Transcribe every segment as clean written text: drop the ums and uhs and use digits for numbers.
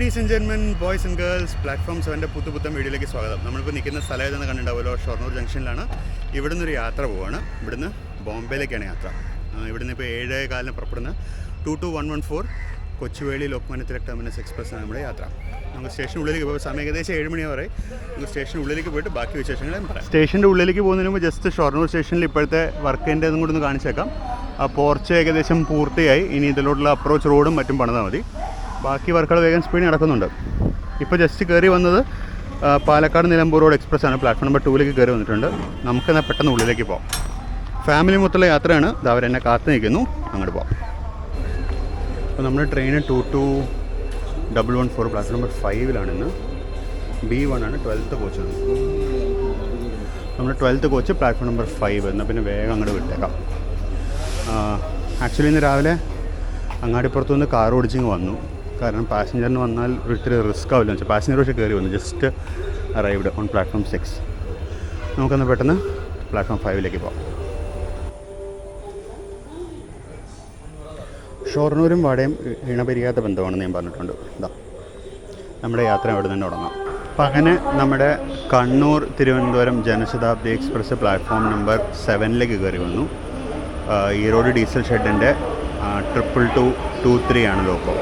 Ladies and gentlemen, boys and girls, platform 7ൻ്റെ പുത്തൻ വീഡിയോയിലേക്ക് സ്വാഗതം. നമ്മളിപ്പോൾ നിൽക്കുന്ന സ്ഥലം ഏതെന്ന് കണ്ടിട്ടുണ്ടാവുമല്ലോ, ഷൊർണൂർ ജംഗ്ഷനിലാണ്. ഇവിടുന്ന് ഒരു യാത്ര പോവുകയാണ്. ഇവിടുന്ന് ബോംബെയിലേക്കാണ് യാത്ര. ഇവിടുന്ന് ഇപ്പോൾ 7:15 പുറപ്പെടുന്ന 22-114 കൊച്ചുവേളി ലോക്മാന്യ തിലക് ടെർമിനസ് എക്സ്പ്രസ് ആണ് നമ്മുടെ യാത്ര. നമുക്ക് സ്റ്റേഷനുള്ളിലേക്ക് പോകുമ്പോൾ സമയം ഏകദേശം 7 മണി വരെ. നമുക്ക് സ്റ്റേഷനുള്ളിലേക്ക് പോയിട്ട് ബാക്കി വിശേഷങ്ങളും പറയാം. സ്റ്റേഷൻ്റെ ഉള്ളിലേക്ക് പോകുന്നതിന് മുമ്പ് ജസ്റ്റ് ഷൊർണൂർ സ്റ്റേഷനിൽ ഇപ്പോഴത്തെ വർക്കിൻ്റെ അതും കൂടി ഒന്ന് കാണിച്ചേക്കാം. ആ പോർച്ച് ഏകദേശം പൂർത്തിയായി. ഇനി ഇതിലോട്ടുള്ള അപ്രോച്ച് റോഡും മറ്റും പണിതാൽ മതി. ബാക്കി വർക്കുകൾ വേഗം സ്പീഡിൽ നടക്കുന്നുണ്ട്. ഇപ്പോൾ ജസ്റ്റ് കയറി വന്നത് പാലക്കാട് നിലമ്പൂർ റോഡ് എക്സ്പ്രസ് ആണ്. പ്ലാറ്റ്ഫോം നമ്പർ 2ലേക്ക് കയറി വന്നിട്ടുണ്ട്. നമുക്കെന്നാൽ പെട്ടെന്ന് ഉള്ളിലേക്ക് പോകാം. ഫാമിലി മൊത്തമുള്ള യാത്രയാണ്. ഇത് അവരെന്നെ കാത്തു നിൽക്കുന്നു. അങ്ങോട്ട് പോകാം. അപ്പോൾ നമ്മുടെ ട്രെയിന് 22-114 പ്ലാറ്റ്ഫോം നമ്പർ 5ലാണ്. ഇന്ന് B1 ആണ്, 12th കോച്ചാണ്. നമ്മുടെ 12th കോച്ച് പ്ലാറ്റ്ഫോം നമ്പർ 5. എന്നാൽ പിന്നെ വേഗം അങ്ങോട്ട് വിട്ടേക്കാം. ആക്ച്വലി ഇന്ന് രാവിലെ അങ്ങാടിപ്പുറത്തു നിന്ന് കാർ ഓടിച്ചിങ്ങ് വന്നു. കാരണം പാസഞ്ചറിന് വന്നാൽ ഒരിത്തിരി റിസ്ക് ആവില്ല എന്ന് വെച്ചാൽ പാസഞ്ചർ പക്ഷേ കയറി വന്നു. Just arrived on platform 6. നമുക്കൊന്ന് പെട്ടെന്ന് പ്ലാറ്റ്ഫോം 5ലേക്ക് പോകാം. ഷൊർണൂരും വാടയും ഇണപിരിയാത്ത ബന്ധമാണെന്ന് ഞാൻ പറഞ്ഞിട്ടുണ്ട്. ഇതാ നമ്മുടെ യാത്ര അവിടെ തന്നെ തുടങ്ങാം. അപ്പം അങ്ങനെ നമ്മുടെ Kannur Thiruvananthapuram Janshatabdi express platform number 7ലേക്ക് കയറി വന്നു. ഈറോഡ് ഡീസൽ ഷെഡിൻ്റെ 2223 ആണ് ലോക്കോ.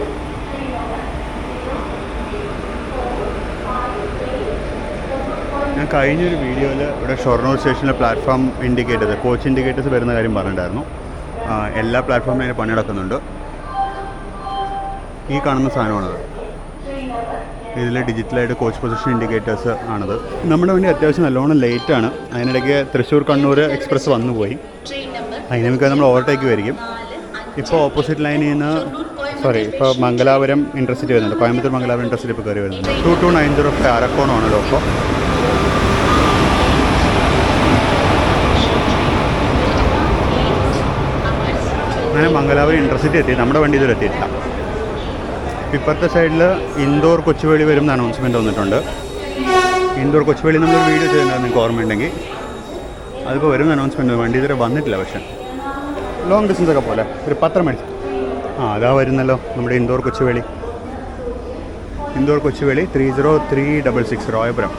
ഞാൻ കഴിഞ്ഞൊരു വീഡിയോയിൽ ഇവിടെ ഷൊർണൂർ സ്റ്റേഷനിലെ പ്ലാറ്റ്ഫോം ഇൻഡിക്കേറ്റേഴ്സ്, കോച്ച് ഇൻഡിക്കേറ്റേഴ്സ് വരുന്ന കാര്യം പറഞ്ഞിട്ടുണ്ടായിരുന്നു. എല്ലാ പ്ലാറ്റ്ഫോമിലും അതിന് പണി നടക്കുന്നുണ്ട്. ഈ കാണുന്ന സാധനമാണത്. ഇതിൽ ഡിജിറ്റലായിട്ട് കോച്ച് പൊസിഷൻ ഇൻഡിക്കേറ്റേഴ്സ് ആണത്. നമ്മുടെ വണ്ടി അത്യാവശ്യം നല്ലോണം ലേറ്റാണ്. അതിനിടയ്ക്ക് തൃശ്ശൂർ കണ്ണൂർ എക്സ്പ്രസ് വന്നുപോയി. അതിന് മിക്ക നമ്മൾ ഓവർടേക്ക് വരികയും ഇപ്പോൾ ഓപ്പോസിറ്റ് ലൈനിൽ നിന്ന് ഇപ്പോൾ മംഗലാപുരം ഇൻ്റർസിറ്റി വരുന്നുണ്ട്. കോയമ്പത്തൂർ മംഗലാപുരം ഇൻ്റർസിറ്റി ഇപ്പോൾ കയറി വരുന്നുണ്ട്. 2290 അരക്കോണമാണല്ലോ. അപ്പോൾ അങ്ങനെ മംഗലാപുരം ഇൻ്റർസിറ്റി എത്തി. നമ്മുടെ വണ്ടി ഇതുവരെ എത്തിയിട്ടില്ല. ഇപ്പുറത്തെ സൈഡിൽ ഇൻഡോർ കൊച്ചുവേളി വരുന്ന അനൗൺസ്മെൻറ്റ് വന്നിട്ടുണ്ട്. ഇൻഡോർ കൊച്ചുവേളി നമ്മളൊരു വീഡിയോ ചെയ്യുന്നുണ്ട്, നിങ്ങൾക്ക് ഓർമ്മയുണ്ടെങ്കിൽ. അതിപ്പോൾ വരുന്ന അനൗൺസ്മെൻറ്റ് വണ്ടി ഇതുവരെ വന്നിട്ടില്ല. പക്ഷേ ലോങ് ഡിസ്റ്റൻസ് ഒക്കെ പോലെ ഒരു പത്രം മേടിച്ചു. അതാ വരുന്നല്ലോ നമ്മുടെ ഇൻഡോർ കൊച്ചുവേളി. 30366 റോയപുരം.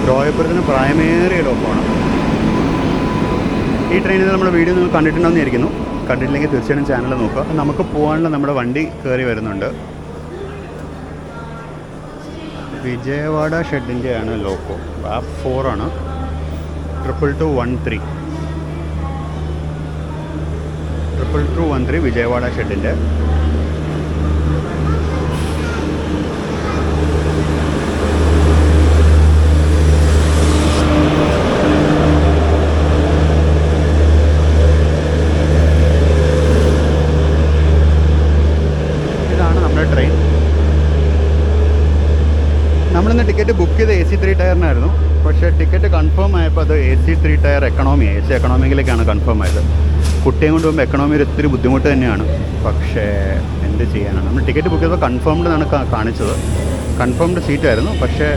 റോയപുരത്തിന് പ്രായമേറിയ ലോക്കമാണ്. ഈ ട്രെയിനിൽ നമ്മുടെ വീഡിയോ നിങ്ങൾ കണ്ടിട്ടുണ്ടെന്ന് വിചാരിക്കുന്നു. കണ്ടിട്ടില്ലെങ്കിൽ തീർച്ചയായിട്ടും ചാനൽ നോക്കുക. നമുക്ക് പോകാനുള്ള നമ്മുടെ വണ്ടി കയറി വരുന്നുണ്ട്. വിജയവാഡ ഷെഡിൻ്റെ ആണ് ലോക്കോ. വാപ്പ് 4 ആണ്. 2213 വിജയവാഡ ഷെഡിൻ്റെ. നമ്മളിന്ന് ടിക്കറ്റ് ബുക്ക് ചെയ്ത് AC 3 ടയറിനായിരുന്നു. പക്ഷേ ടിക്കറ്റ് കൺഫേം ആയപ്പോൾ അത് AC 3 ടയർ എക്കണോമി, AC എക്കണോമിയിലേക്കാണ് കൺഫേം ആയത്. കുട്ടിയും കൊണ്ട് പോകുമ്പോൾ എക്കണോമി ഒരു ഒത്തിരി ബുദ്ധിമുട്ട് തന്നെയാണ്. പക്ഷേ എന്ത് ചെയ്യാനാണ്, നമ്മൾ ടിക്കറ്റ് ബുക്ക് ചെയ്തപ്പോൾ കൺഫേംഡ് ആണ് കാണിച്ചത്. കൺഫേംഡ് സീറ്റായിരുന്നു. പക്ഷേ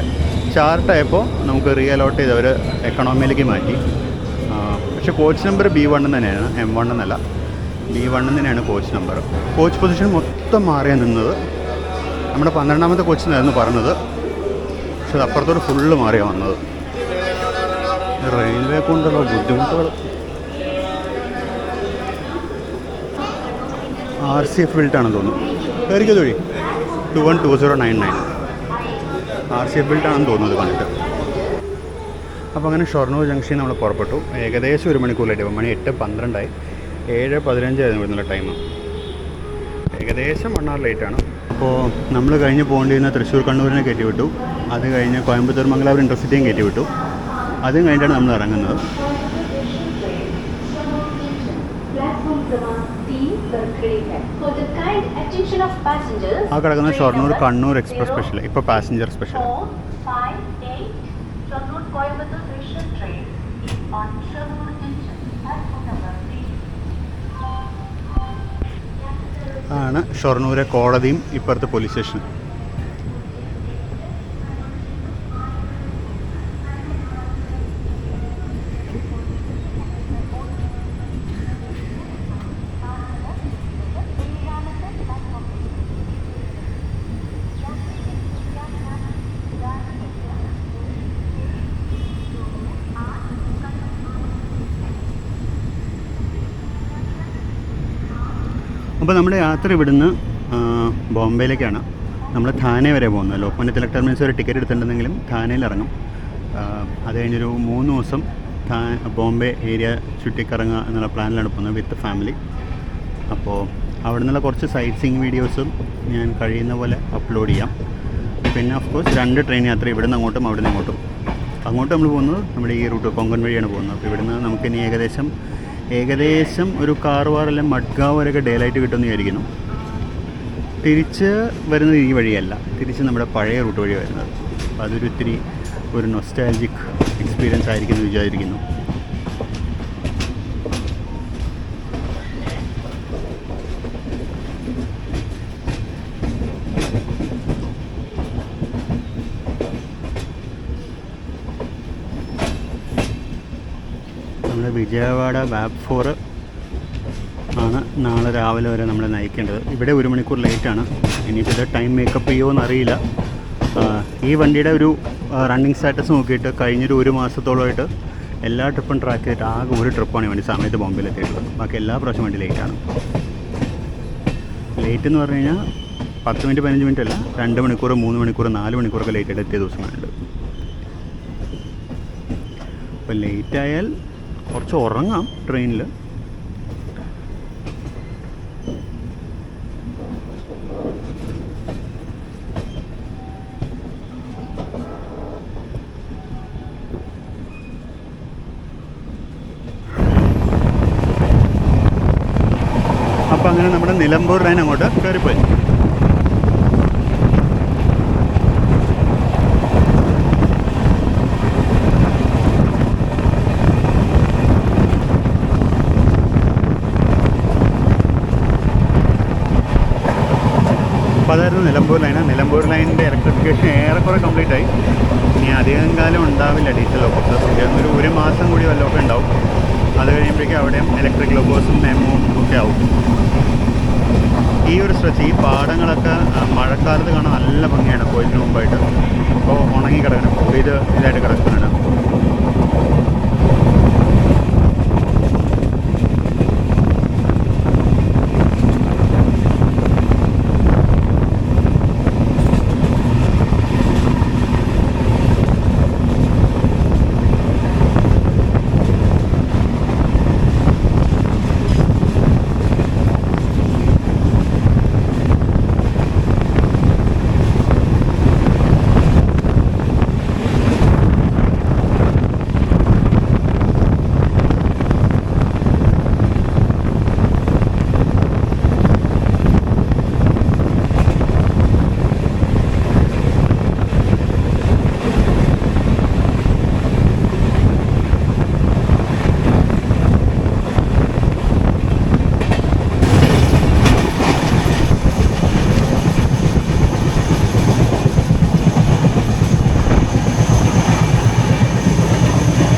ചാർട്ടായപ്പോൾ നമുക്ക് റീഅലോട്ട് ചെയ്ത് അവർ എക്കണോമിയിലേക്ക് മാറ്റി. പക്ഷേ കോച്ച് നമ്പർ B1 തന്നെയാണ്, M1 എന്നല്ല. B1 തന്നെയാണ് കോച്ച് നമ്പർ. കോച്ച് പൊസിഷൻ മൊത്തം മാറിയാൽ നിന്നത്. നമ്മുടെ 12ാമത്തെ കോച്ച് എന്നായിരുന്നു പറഞ്ഞത്. പക്ഷെ അത് അപ്പുറത്തോട് ഫുള്ള് മാറിയാണ് വന്നത്. റെയിൽവേ കൊണ്ടുള്ള ബുദ്ധിമുട്ടുകൾ. RCF ബിൽട്ടാണെന്ന് തോന്നുന്നു. കയറിക്കോ തൊഴി 212099 RCF ബിൽട്ടാണെന്ന് തോന്നുന്നത് കണ്ടിട്ട്. അപ്പോൾ അങ്ങനെ ഷൊർണൂർ ജംഗ്ഷനിൽ നമ്മൾ പുറപ്പെട്ടു. ഏകദേശം 1 മണിക്കൂറിലായിട്ട്. മണി 8:12 7:15 ആയിരുന്നു ഇവിടുന്നുള്ള ടൈം. ഏകദേശം 1 hour ലേറ്റാണ്. അപ്പോൾ നമ്മൾ കഴിഞ്ഞ് പോകേണ്ടിരുന്ന തൃശ്ശൂർ കണ്ണൂരിനെ കയറ്റി വിട്ടു. അത് കഴിഞ്ഞ് കോയമ്പത്തൂർ മംഗലാപുരം ഇൻ്റർസിറ്റിയും കയറ്റി വിട്ടു. അതും കഴിഞ്ഞിട്ടാണ് നമ്മൾ ഇറങ്ങുന്നത്. ആ കിടക്കുന്ന ഷൊർണൂർ കണ്ണൂർ എക്സ്പ്രസ് സ്പെഷ്യൽ, ഇപ്പോൾ പാസഞ്ചർ സ്പെഷ്യൽ. ആണ് ഷൊർണൂരെ കോടതിയും ഇപ്പുറത്തെ പോലീസ് സ്റ്റേഷൻ. അപ്പോൾ നമ്മുടെ യാത്ര ഇവിടുന്ന് ബോംബെയിലേക്കാണ്. നമ്മൾ ഥാനെ വരെ പോകുന്നത്. ലോക്മാന്യ തിലക് ടെർമിനൽസ് വരെ ടിക്കറ്റ് എടുത്തിട്ടുണ്ടെങ്കിലും ഥാനയിൽ ഇറങ്ങും. അത് കഴിഞ്ഞൊരു 3 ദിവസം ബോംബെ ഏരിയ ചുറ്റിക്കറങ്ങുക എന്നുള്ള പ്ലാനിലാണ് പോകുന്നത് വിത്ത് ഫാമിലി. അപ്പോൾ അവിടെ നിന്നുള്ള കുറച്ച് സൈറ്റ് സീയിങ് വീഡിയോസും ഞാൻ കഴിയുന്ന പോലെ അപ്ലോഡ് ചെയ്യാം. പിന്നെ ഓഫ് കോഴ്സ് 2 ട്രെയിൻ യാത്ര ഇവിടുന്ന് അങ്ങോട്ടും അവിടെ നിന്ന് ഇങ്ങോട്ടും. അങ്ങോട്ട് നമ്മൾ പോകുന്നത് നമ്മുടെ ഈ റൂട്ട് കൊങ്കൺ വഴിയാണ് പോകുന്നത്. അപ്പോൾ ഇവിടുന്ന് നമുക്കിനി ഏകദേശം ഒരു കാർവാർ അല്ലെങ്കിൽ മഡ്ഗാവ് വരെയൊക്കെ ഡേ ലൈറ്റ് കിട്ടുമെന്ന് വിചാരിക്കുന്നു. തിരിച്ച് വരുന്നത് ഈ വഴിയല്ല, തിരിച്ച് നമ്മുടെ പഴയ റൂട്ട് വഴി വരുന്നത്. അപ്പോൾ അതൊരു ഇത്തിരി ഒരു നൊസ്റ്റാൾജിക് എക്സ്പീരിയൻസ് ആയിരിക്കും എന്ന് വിചാരിക്കുന്നു. നമ്മുടെ വിജയവാഡ വാബ് 4 ആണ് നാളെ രാവിലെ വരെ നമ്മളെ നയിക്കേണ്ടത്. ഇവിടെ 1 മണിക്കൂർ ലേറ്റാണ്. ഇനിയിപ്പോൾ ഇത് ടൈം മേക്കപ്പ് ചെയ്യുമോ എന്നറിയില്ല. ഈ വണ്ടിയുടെ ഒരു റണ്ണിങ് സ്റ്റാറ്റസ് നോക്കിയിട്ട് കഴിഞ്ഞൊരു 1 മാസത്തോളമായിട്ട് എല്ലാ ട്രിപ്പും ട്രാക്ക് ചെയ്തിട്ട് ആകെ ഒരു ട്രിപ്പാണ് ഈ വണ്ടി സമയത്ത് ബോംബെയിൽ എത്തിയിട്ടുള്ളത്. ബാക്കി എല്ലാ പ്രാവശ്യം വണ്ടി ലേറ്റാണ്. ലേറ്റ് എന്ന് പറഞ്ഞു കഴിഞ്ഞാൽ 10 മിനിറ്റ് 15 മിനിറ്റ് അല്ല, 2 മണിക്കൂർ 3 മണിക്കൂർ 4 മണിക്കൂറൊക്കെ ലേറ്റായിട്ട് എത്തിയ ദിവസങ്ങളുണ്ട്. അപ്പോൾ ലേറ്റായാൽ കുറച്ച് ഉറങ്ങാം ട്രെയിനിൽ. അപ്പോൾ അങ്ങനെ നമ്മുടെ നിലമ്പൂർ ലൈൻ അങ്ങോട്ട് കയറിപ്പോയി. അപ്പോൾ അതായിരുന്നു നിലമ്പൂർ ലൈന്. നിലമ്പൂർ ലൈനിൻ്റെ ഇലക്ട്രിഫിക്കേഷൻ ഏറെക്കുറെ കംപ്ലീറ്റ് ആയി. ഇനി അധികം കാലം ഉണ്ടാവില്ല ഡീസൽ ലോക്കോസ്. ഒരു മാസം കൂടി വല്ലതൊക്കെ ഉണ്ടാവും. അത് കഴിയുമ്പോഴേക്കും അവിടെയും ഇലക്ട്രിക് ലോക്കോസും മെമ്മോ ഒക്കെ ആവും. ഈ ഒരു സ്ട്രെച്ച്, ഈ പാടങ്ങളൊക്കെ മഴക്കാലത്ത് കാണാൻ നല്ല ഭംഗിയാണ്. കോഴിന് മുമ്പായിട്ട് ഇപ്പോൾ ഉണങ്ങി കിടക്കണം, ഇതായിട്ട് കിടക്കുകയാണ്.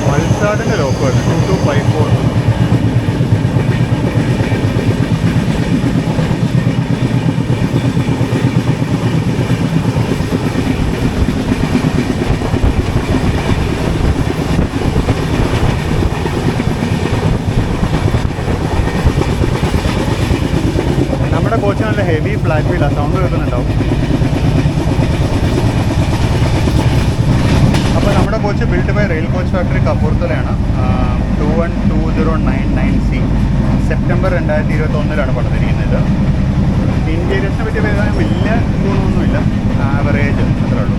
വൽസാഡിൻ്റെ ലോക്കമാണ് 2254. നമ്മുടെ കോച്ച് നല്ല ഹെവി ഫ്ലാറ്റ് വീലാണ്, സൗണ്ട് കേൾക്കുന്നുണ്ടാവും. അപ്പോൾ നമ്മുടെ coach build by rail coach factory കപ്പൂർത്തലയാണ്. 212099C സെപ്റ്റംബർ 2021 പണിതിരിക്കുന്നത്. ഇൻറ്റീരിയറിനെ പറ്റി പറയാൻ വലിയ ഗുണമൊന്നുമില്ല, ആവറേജ് അത്രേ ഉള്ളൂ.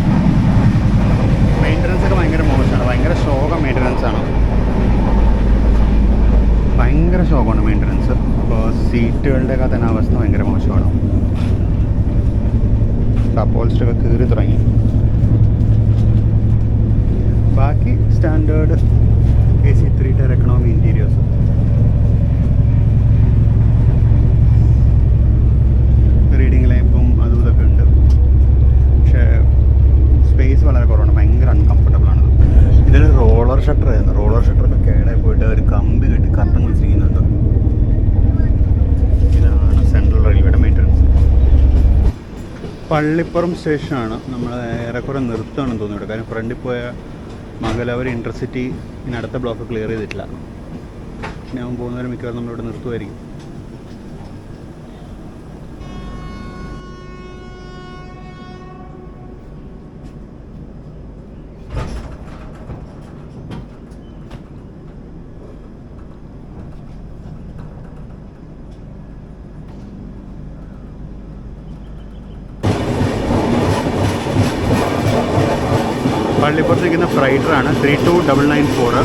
മെയിൻ്റനൻസ് ഒക്കെ ഭയങ്കര മോശമാണ്, ഭയങ്കര ശോകം മെയിൻ്റനൻസാണ്, ഭയങ്കര ശോകമാണ് മെയിൻ്റനൻസ്. അപ്പോൾ സീറ്റുകളുടെയൊക്കെ തന്നെ അവസ്ഥ ഭയങ്കര മോശമാണ്. അപ്പോൾസ്റ്റൊക്കെ കീറി തുടങ്ങി. ബാക്കി standard AC 3 tier economy interiors. Reading ലാമ്പും അതും ഇതൊക്കെ ഉണ്ട്. പക്ഷേ സ്പേസ് വളരെ കുറവാണ്, ഭയങ്കര അൺകംഫർട്ടബിൾ ആണ്. ഇതൊരു റോളർ ഷട്ടർ ആയിരുന്നു. റോളർ ഷട്ടറൊക്കെ കേടായി പോയിട്ട് ഒരു കമ്പി കെട്ടി കർട്ടൻ വെച്ചിരിക്കുന്നുണ്ട്. ഇതാണ് സെൻട്രൽ റെയിൽവേയുടെ മെയിൻ്റനൻസ്. പള്ളിപ്പുറം സ്റ്റേഷനാണ്. നമ്മൾ ഏറെക്കുറെ നിർത്തുകയാണെന്ന് തോന്നുന്നു. കാര്യം ഫ്രണ്ടിൽ പോയ മംഗലാപുരം ഇൻ്റർസിറ്റി ഇനി അടുത്ത ബ്ലോക്ക് ക്ലിയർ ചെയ്തിട്ടില്ല. ഞാൻ പോകുന്നവരെ മിക്കവാറും നമ്മളിവിടെ നിർത്തുമായിരിക്കും. നിൽക്കുന്ന ഫ്രൈഡറാണ് 32994.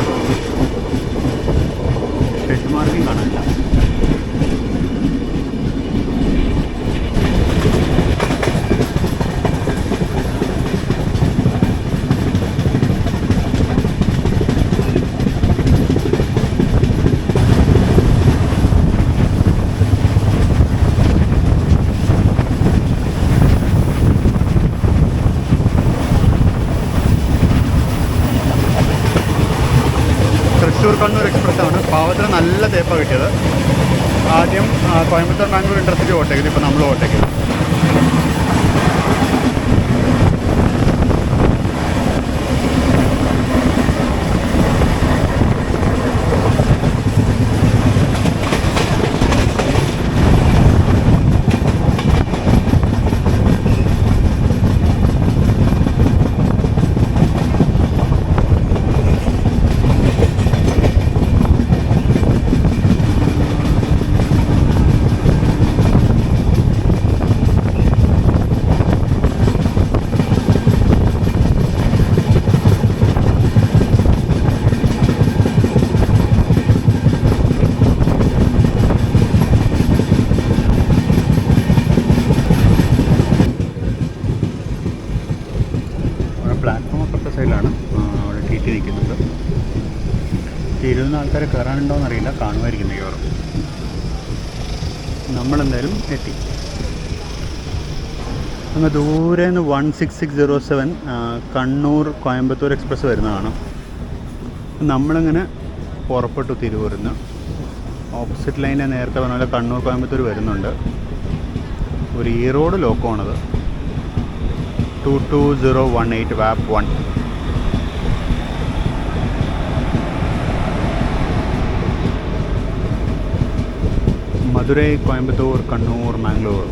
ഷെഡ് മാർക്കിംഗ് കാണില്ല. തൃശ്ശൂർ കണ്ണൂർ എക്സ്പ്രസ്സാണ്. പാവത്തിന് നല്ല തേപ്പാണ് കിട്ടിയത്. ആദ്യം കോയമ്പത്തൂർ ബാംഗ്ലൂർ ഇൻ്റർസിറ്റി ഓട്ടേക്കുന്നത്, ഇപ്പോൾ നമ്മൾ ഓട്ടേക്കുന്നത്. പ്ലാറ്റ്ഫോം അപ്പുറത്തെ സൈഡിലാണ് അവിടെ ടി ടി നിൽക്കുന്നത്. 20 ആൾക്കാരെ കയറാനുണ്ടോയെന്ന് അറിയില്ല, കാണുമായിരിക്കും മിക്കവാറും. നമ്മളെന്തായാലും എത്തി. അങ്ങ് ദൂരെ നിന്ന് 16607 കണ്ണൂർ കോയമ്പത്തൂർ എക്സ്പ്രസ് വരുന്നതാണ്. നമ്മളിങ്ങനെ പുറപ്പെട്ടു തിരുവൂരിൽ നിന്ന്. ഓപ്പോസിറ്റ് ലൈനിൽ നേരത്തെ പറഞ്ഞ പോലെ കണ്ണൂർ കോയമ്പത്തൂർ വരുന്നുണ്ട്. ഒരു ഈറോഡ് ലോക്കമാണത്. 22018 WAP 1. മധുരൈ, കോയമ്പത്തൂർ, കണ്ണൂർ, മാംഗ്ലൂർ.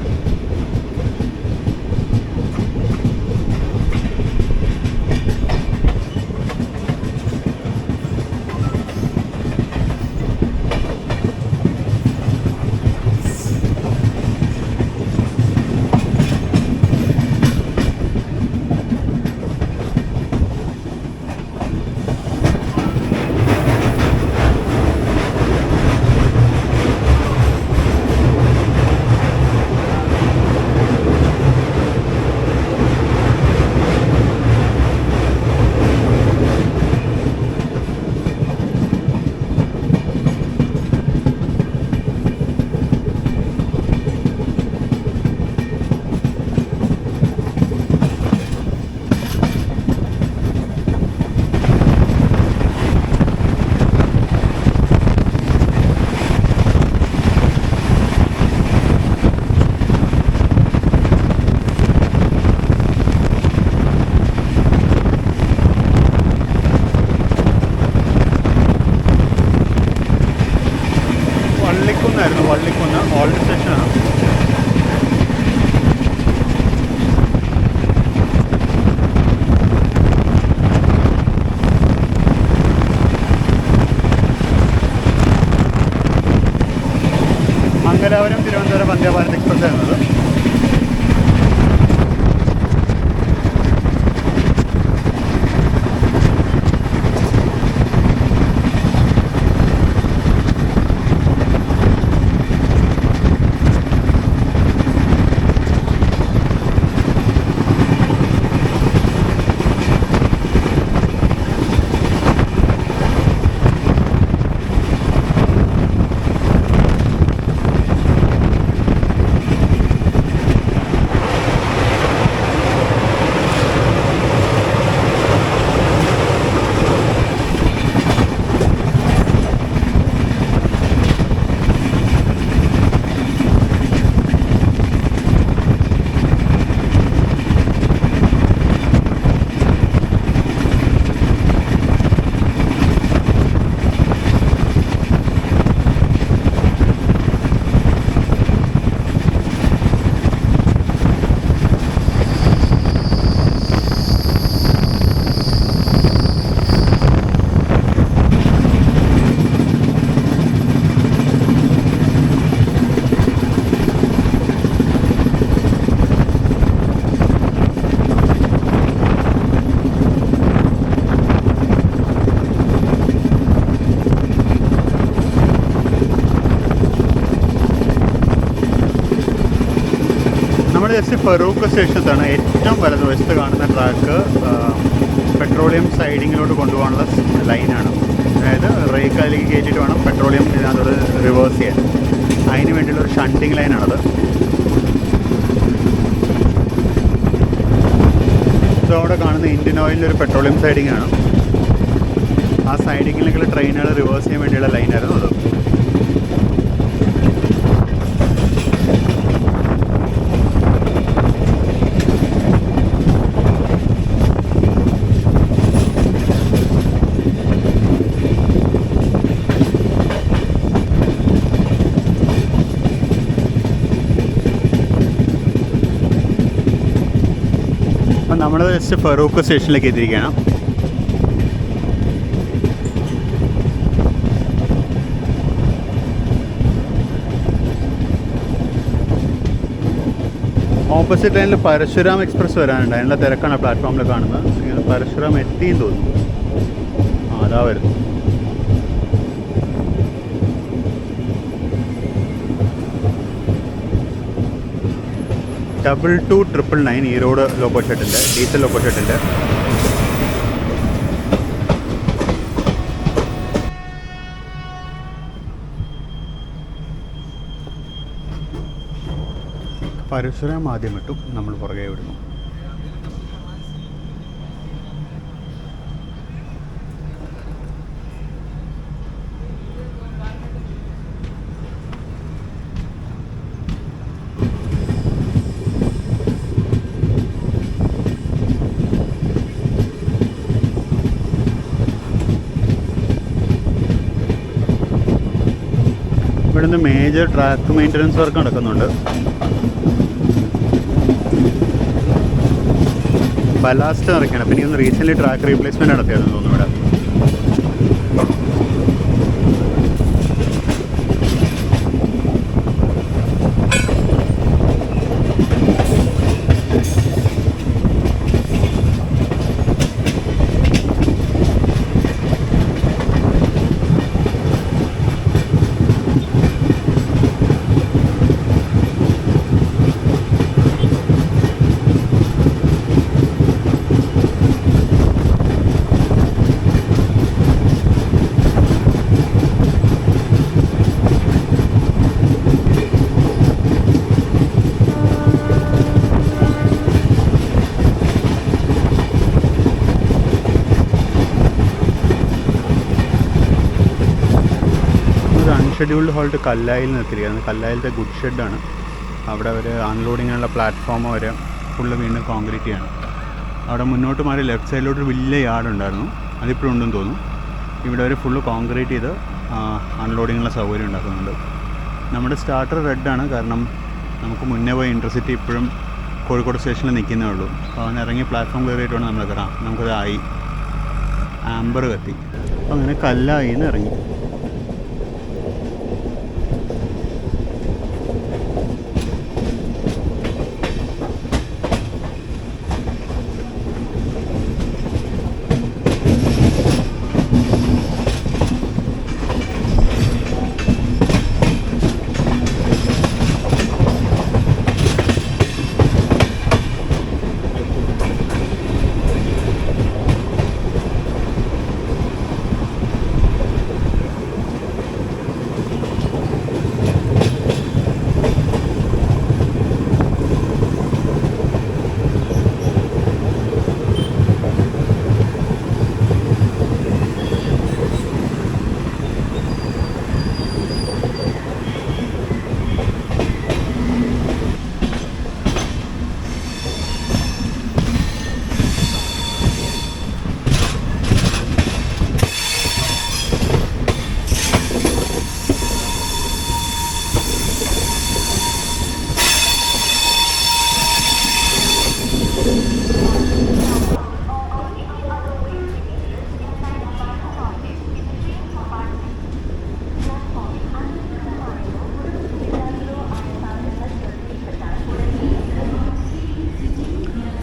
വള്ളിക്കുന്ന് ഓൾഡ് സ്റ്റേഷനാണ്. മംഗലാപുരം തിരുവനന്തപുരം വന്ദേ ഭാരത് എക്സ്പ്രസ് എന്നത്. ഫറൂഖ് സ്റ്റേഷനത്താണ്. ഏറ്റവും വലതുവശത്ത് കാണുന്ന ട്രാക്ക് പെട്രോളിയം സൈഡിങ്ങിലോട്ട് കൊണ്ടുപോകാനുള്ള ലൈനാണ്. അതായത് റേക്കാലേക്ക് കയറ്റിയിട്ട് വേണം പെട്രോളിയം ഇതിനകത്തോട് റിവേഴ്സ് ചെയ്യാൻ. അതിന് വേണ്ടിയുള്ള ഒരു ഷണ്ടിങ് ലൈനാണത്. ഇത് അവിടെ കാണുന്ന ഇന്ത്യൻ ഓയിലിൻ്റെ ഒരു പെട്രോളിയം സൈഡിങ് ആണ്. ആ സൈഡിങ്ങിലേക്കുള്ള ട്രെയിനുകൾ റിവേഴ്സ് ചെയ്യാൻ വേണ്ടിയുള്ള ലൈനായിരുന്നു അത്. അപ്പം നമ്മൾ ജസ്റ്റ് ഫറൂഖ് സ്റ്റേഷനിലേക്ക് എത്തിയിരിക്കുകയാണ്. ഓപ്പോസിറ്റ് ലൈനിൽ പരശുരാം എക്സ്പ്രസ് വരാനുണ്ട്. അതിനുള്ള തിരക്കാണ് പ്ലാറ്റ്ഫോമിൽ കാണുന്നത്. ഇങ്ങനെ പരശുരാം എത്തിയെന്ന് തോന്നുന്നു. അതാ വരുന്നു. ഡബിൾ 299 ഈറോഡ് ലോക്കോ ഷെഡിൻ്റെ ഡീസൽ ലോക്കോ ഷെഡിൻ്റെ. പരശുരാം ആദ്യം ഇട്ടു, നമ്മൾ പുറകെ വിടുന്നു. ഇവിടുന്ന് മേജർ ട്രാക്ക് മെയിൻ്റനൻസ് വർക്ക് നടക്കുന്നുണ്ട്. ബലാസ്റ്റ് നിറയ്ക്കണം. പിന്നെ ഇന്ന് റീസെൻ്റ്ലി ട്രാക്ക് റീപ്ലേസ്മെൻറ്റ് നടത്തിയായിരുന്നു തോന്നുന്നു ഇവിടെ. ഷെഡ്യൂൾഡ് ഹോൾട്ട് കല്ലായിൽ നിർത്തിയിരിക്കുകയാണ്. കല്ലായിലത്തെ ഗുഡ് ഷെഡാണ്. അവിടെ അവർ അൺലോഡിങ്ങിനുള്ള പ്ലാറ്റ്ഫോം വരെ ഫുള്ള് വീണ്ടും കോൺക്രീറ്റ് ചെയ്യാണ്. അവിടെ മുന്നോട്ട് മാറി ലെഫ്റ്റ് സൈഡിലോട്ട് വലിയ യാർഡ് ഉണ്ടായിരുന്നു, അതിപ്പോഴും ഉണ്ടെന്ന് തോന്നുന്നു. ഇവിടെ അവർ ഫുള്ള് കോൺക്രീറ്റ് ചെയ്ത് അൺലോഡിങ്ങിനുള്ള സൗകര്യം ഉണ്ടാക്കുന്നുണ്ട്. നമ്മുടെ സ്റ്റാർട്ടർ റെഡാണ്, കാരണം നമുക്ക് മുന്നേ പോയി ഇൻ്റർസിറ്റി ഇപ്പോഴും കോഴിക്കോട് സ്റ്റേഷനിൽ നിൽക്കുന്നേ ഉള്ളൂ. അപ്പോൾ അവൻ ഇറങ്ങി പ്ലാറ്റ്ഫോം കയറിയിട്ട് വേണം നമ്മൾ കയറാം. നമുക്കത് ആയി ആംബർ കത്തി. അപ്പോൾ അങ്ങനെ കല്ലായിന്ന് ഇറങ്ങി.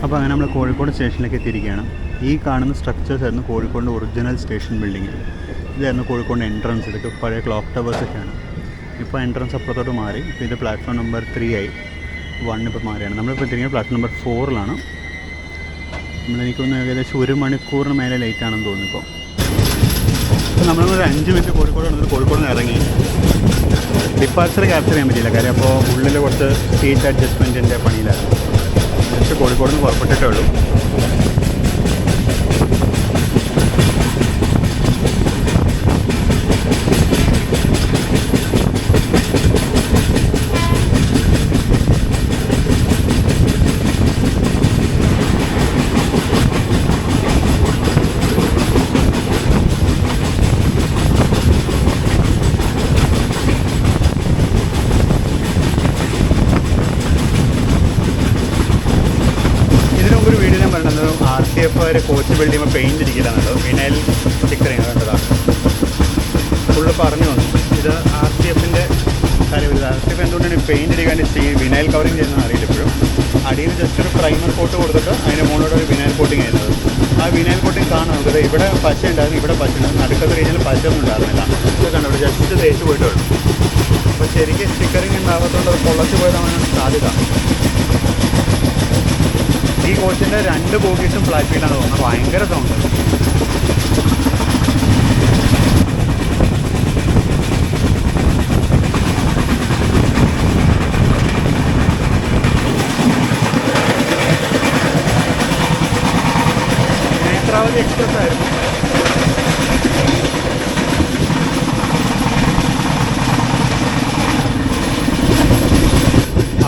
അപ്പോൾ അങ്ങനെ നമ്മൾ കോഴിക്കോട് സ്റ്റേഷനിലേക്ക് എത്തിയിരിക്കുകയാണ്. ഈ കാണുന്ന സ്ട്രക്ചേഴ്സ് ആയിരുന്നു കോഴിക്കോടിൻ്റെ ഒറിജിനൽ സ്റ്റേഷൻ ബിൽഡിംഗ്. ഇതായിരുന്നു കോഴിക്കോടിൻ്റെ എൻട്രൻസ്. ഇതൊക്കെ പഴയ ക്ലോക്ക് ടവേഴ്സൊക്കെയാണ്. ഇപ്പോൾ എൻട്രൻസ് അപ്പുറത്തോട്ട് മാറി. ഇപ്പോൾ ഇത് പ്ലാറ്റ്ഫോം നമ്പർ 3 ആയി. 1 ഇപ്പോൾ മാറിയാണ്. നമ്മളിപ്പോൾ തിരികെ പ്ലാറ്റ്ഫോം നമ്പർ 4 നമ്മളെനിക്കൊന്ന് ഏകദേശം 1 മണിക്കൂറിന് മേലെ ലേറ്റാണെന്ന് തോന്നുന്നു. ഇപ്പോൾ നമ്മളൊരു 5 മിനിറ്റ് കോഴിക്കോട് വന്നിട്ട് കോഴിക്കോട് നിന്ന് ഇറങ്ങി. ഡിപ്പാർച്ചർ ക്യാപ്ചർ ചെയ്യാൻ പറ്റിയില്ല, കാര്യം അപ്പോൾ ഉള്ളിൽ കുറച്ച് സീറ്റ് അഡ്ജസ്റ്റ്മെൻറ്റിൻ്റെ പണിയിലായിരുന്നു. ജസ്റ്റ് കോഴിക്കോട് നിന്ന് പുറപ്പെട്ടിട്ടേ ഉള്ളൂ. കോച്ച് ബിൽഡിംഗ് പെയിൻറ്റ് ഇരിക്കില്ലാന്നുണ്ടോ, വിനയൽ സ്റ്റിക്കറിങ് കണ്ടതാണ്. ഫുള്ള് പറഞ്ഞു വന്നു ഇത് RCFൻ്റെ കാര്യം. RCF എന്തുകൊണ്ടാണ് പെയിൻറ്റ് അടിക്കാൻ വിനയൽ കവറിങ് ചെയ്യുന്നതെന്ന് അറിയില്ല ഇപ്പോഴും. അടിയിൽ ജസ്റ്റ് ഒരു പ്രൈമർ കോട്ട് കൊടുത്തിട്ട് അതിൻ്റെ മുകളിലൂടെ ഒരു വിനയൽ കോട്ടിങ് ചെയ്യുന്നത്. ആ വിനയൽ കോട്ടിങ് കാണാം നമുക്കത്. ഇവിടെ പച്ച ഉണ്ടായിരുന്നു, ഇവിടെ പച്ച ഉണ്ടായിരുന്നു, അടുക്കത്തെ റീജിയനിൽ പച്ച ഒന്നും ഉണ്ടായിരുന്നില്ല. ഇത് കണ്ടോ, ഇവിടെ ജസ്റ്റ് തേച്ച് പോയിട്ടുള്ളൂ. അപ്പോൾ ശരിക്കും സ്റ്റിക്കറിങ് ഉണ്ടാകാത്തതുകൊണ്ട് അത് പൊള്ളച്ച് പോയതാവാനാണ് സാധ്യത. ഈ കോച്ചിൻ്റെ 2 ബോഗീസും ഫ്ലാറ്റ് ഫീലാണ് തോന്നുന്നത്. ഭയങ്കര സൗണ്ട്. നേത്രാവതി എക്സ്പ്രസ് ആയിരുന്നു.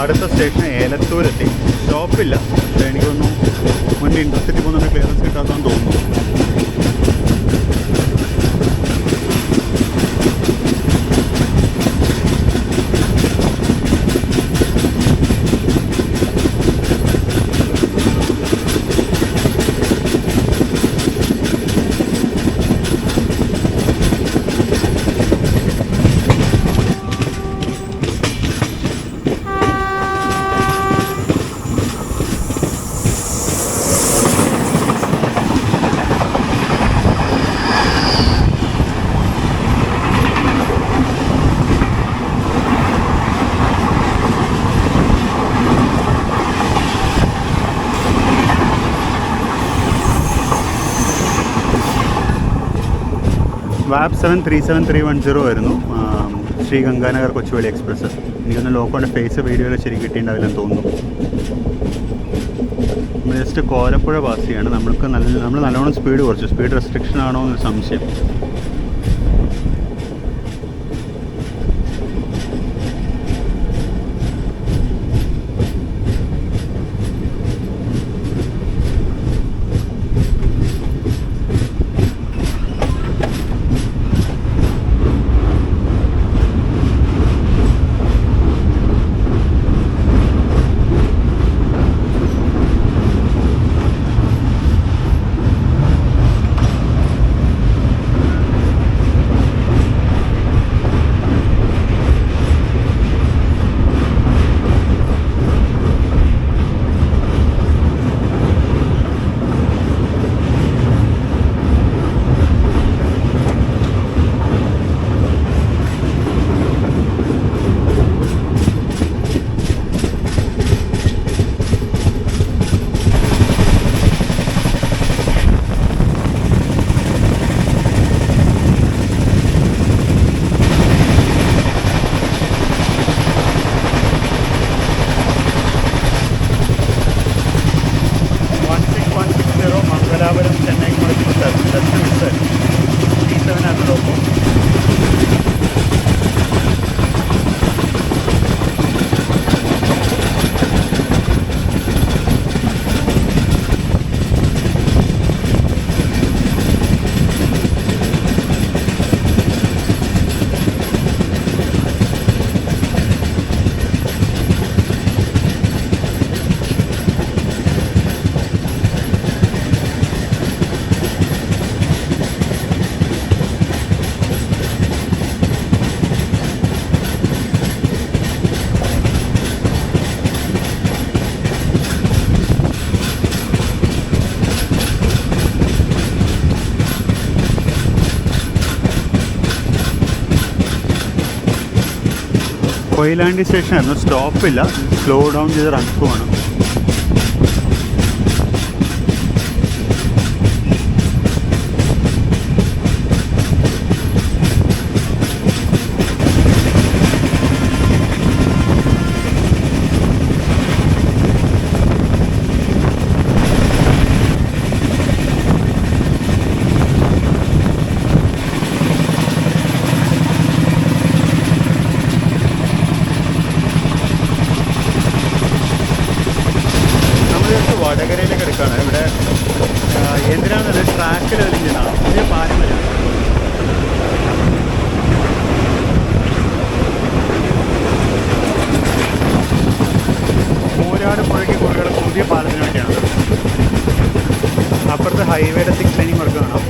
അടുത്ത സ്റ്റേഷൻ ഏലത്തൂരെത്തി. സ്റ്റോപ്പില്ല, പക്ഷേ എനിക്ക് തോന്നുന്നു മുന്നേ ഇൻട്രസിറ്റി പോകുന്നുണ്ട്, ക്ലിയറൻസ് കിട്ടാത്തതെന്ന് തോന്നുന്നു. വാപ്പ് 737310 ആയിരുന്നു ശ്രീ ഗംഗാനഗർ കൊച്ചുവേളി എക്സ്പ്രസ്. എനിക്കൊന്ന് ലോക്കോൻ്റെ ഫേസ് വീഡിയോയിൽ ശരി കിട്ടിയിട്ടുണ്ടാവില്ലെന്ന് തോന്നുന്നു. നമ്മൾ ജസ്റ്റ് കോലപ്പുഴ പാസ് ചെയ്യാണ്. നമ്മൾ നല്ലോണം സ്പീഡ് കുറച്ചു. സ്പീഡ് റെസ്ട്രിക്ഷൻ ആണോ എന്നൊരു സംശയം. കൊയിലാണ്ടി സ്റ്റേഷനായിരുന്നു, സ്റ്റോപ്പില്ല, സ്ലോ ഡൗൺ ചെയ്ത് റൺസുമാണ്. വടകരയിലേക്ക് എടുക്കുകയാണ്. ഇവിടെ എന്തിനാണെന്നല്ല, ട്രാക്കിൽ വലിഞ്ഞതാണ്, പുതിയ പാലം വരികയാണ്. മൂരാട് പുഴയ്ക്ക് കുറുകയുടെ പുതിയ പാലത്തിന് വേണ്ടിയാണ്. അപ്പുറത്ത് ഹൈവേയുടെ സിഗ്നലിംഗ് വർക്ക് കാണാം.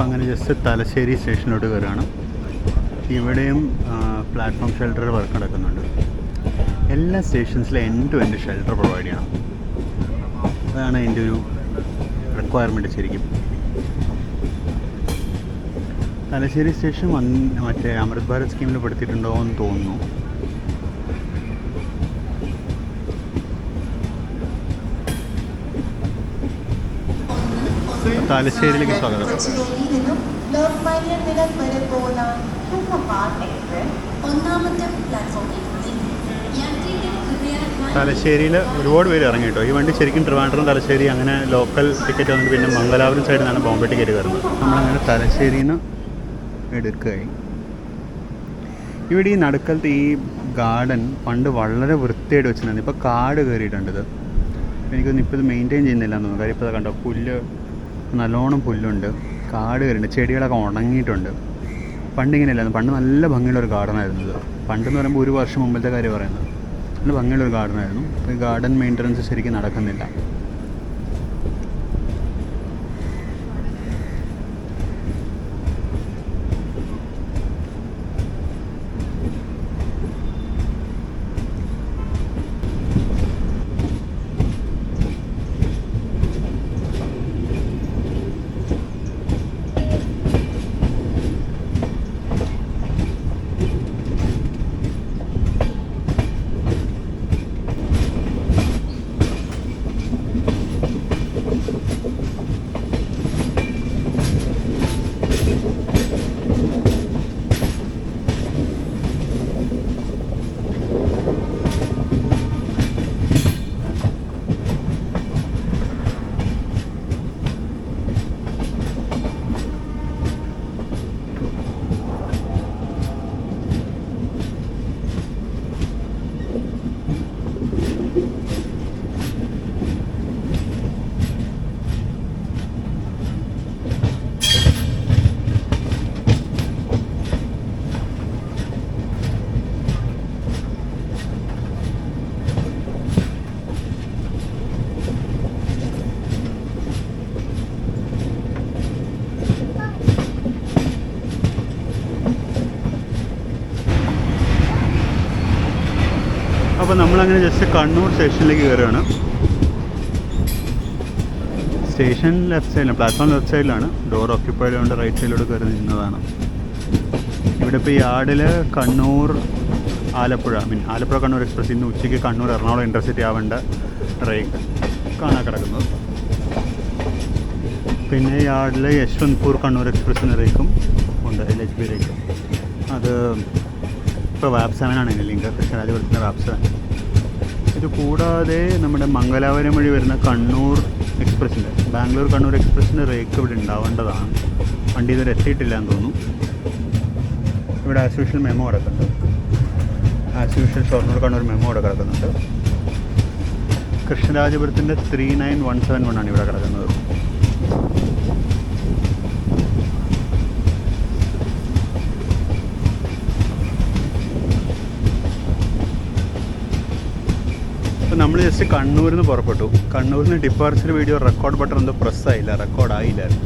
അങ്ങനെ ജസ്റ്റ് തലശ്ശേരി സ്റ്റേഷനിലോട്ട് കയറുകയാണ്. ഇവിടെയും പ്ലാറ്റ്ഫോം ഷെൽട്ടർ വർക്ക് നടക്കുന്നുണ്ട്. എല്ലാ സ്റ്റേഷൻസിലും end to end shelter provide ചെയ്യണം. അതാണ് അതിൻ്റെ ഒരു റിക്വയർമെൻറ്റ് ശരിക്കും. തലശ്ശേരി സ്റ്റേഷൻ മറ്റേ അമൃത് ഭാരത് സ്കീമിൽ പെടുത്തിയിട്ടുണ്ടോ എന്ന് തോന്നുന്നു. തലശ്ശേരിയിലേക്ക് സ്വാഗതം. തലശ്ശേരിയിൽ ഒരുപാട് പേര് ഇറങ്ങി കേട്ടോ. ഈ വണ്ടി ശരിക്കും ട്രിവാൻഡ്രം തലശ്ശേരി അങ്ങനെ ലോക്കൽ ടിക്കറ്റ് വന്നിട്ട് പിന്നെ മംഗലാപുരം സൈഡിൽ നിന്നാണ് ബോംബെ ടിക്കറ്റ് കയറുന്നത്. നമ്മളങ്ങനെ തലശ്ശേരിയിൽ നിന്ന് എടുക്കുകയായി. ഇവിടെ ഈ നടുക്കലത്തെ ഈ ഗാർഡൻ പണ്ട് വളരെ വൃത്തിയായിട്ട് വെച്ചിട്ടുണ്ടായിരുന്നു. ഇപ്പോൾ കാട് കയറിയിട്ടുണ്ട്. ഇത് എനിക്കൊന്നും ഇപ്പോൾ ഇത് മെയിൻറ്റെയിൻ ചെയ്യുന്നില്ല എന്ന് തോന്നുന്നു. കാര്യം ഇപ്പോൾ കണ്ടോ, പുല്ല് നല്ലോണം പുല്ലുണ്ട്, കാട് കയറിയിട്ടുണ്ട്, ചെടികളൊക്കെ ഉണങ്ങിയിട്ടുണ്ട്. പണ്ട് ഇങ്ങനെയല്ലായിരുന്നു. പണ്ട് നല്ല ഭംഗിയുള്ളൊരു ഗാർഡനായിരുന്നു ഇത്. പണ്ടെന്ന് പറയുമ്പോൾ ഒരു വർഷം മുമ്പത്തെ കാര്യം പറയുന്നത്. നല്ല ഭംഗിയുള്ളൊരു ഗാർഡനായിരുന്നു. ഈ ഗാർഡൻ മെയിൻ്റനൻസ് ശരിക്കും നടക്കുന്നില്ല. അപ്പോൾ നമ്മളങ്ങനെ ജസ്റ്റ് കണ്ണൂർ സ്റ്റേഷനിലേക്ക് കയറുകയാണ്. സ്റ്റേഷൻ ലെഫ്റ്റ് സൈഡിലാണ്, പ്ലാറ്റ്ഫോം ലെഫ്റ്റ് സൈഡിലാണ്. ഡോർ ഓക്യുപ്പൈഡ് കൊണ്ട് റൈറ്റ് സൈഡിലോട്ട് കയറി നിന്നതാണ്. ഇവിടെ ഇപ്പോൾ യാർഡിൽ കണ്ണൂർ ആലപ്പുഴ ആലപ്പുഴ കണ്ണൂർ എക്സ്പ്രസ് ഇന്ന് ഉച്ചയ്ക്ക് കണ്ണൂർ എറണാകുളം ഇൻ്റർസിറ്റി ആവേണ്ട റേക്ക് കാണാൻ കിടക്കുന്നത്. പിന്നെ യാർഡിൽ യശ്വന്ത്പൂർ കണ്ണൂർ എക്സ്പ്രസ്സിന് റേക്കും ഉണ്ട്, LHB റേക്ക്. അത് ഇപ്പോൾ വാപ്പ് 7 ആണ് ലിങ്ക്, കൃഷ്ണരാജപുരത്തിൻ്റെ വാപ്പ് 7. ഇത് കൂടാതെ നമ്മുടെ മംഗലാപുരം വഴി വരുന്ന കണ്ണൂർ എക്സ്പ്രസ്സിൻ്റെ, ബാംഗ്ലൂർ കണ്ണൂർ എക്സ്പ്രസ്സിൻ്റെ റേക്ക് ഇവിടെ ഉണ്ടാവേണ്ടതാണ്. വണ്ടി ഇതുവരെ എത്തിയിട്ടില്ല എന്ന് തോന്നുന്നു. ഇവിടെ ആസ് യൂഷ്വൽ മെമ്മോ കിടക്കുന്നുണ്ട്. As usual Shoranur Kannur memo ഇവിടെ കിടക്കുന്നുണ്ട്. കൃഷ്ണരാജപുരത്തിൻ്റെ 39171 ആണ് ഇവിടെ കിടക്കുന്നത്. അപ്പോൾ നമ്മൾ ജസ്റ്റ് കണ്ണൂരിൽ നിന്ന് പുറപ്പെട്ടു. കണ്ണൂരിൽ നിന്ന് ഡിപ്പാർച്ചർ വീഡിയോ റെക്കോർഡ് ബട്ടൺ എന്തോ പ്രസ്സായില്ല, റെക്കോർഡായില്ലായിരുന്നു.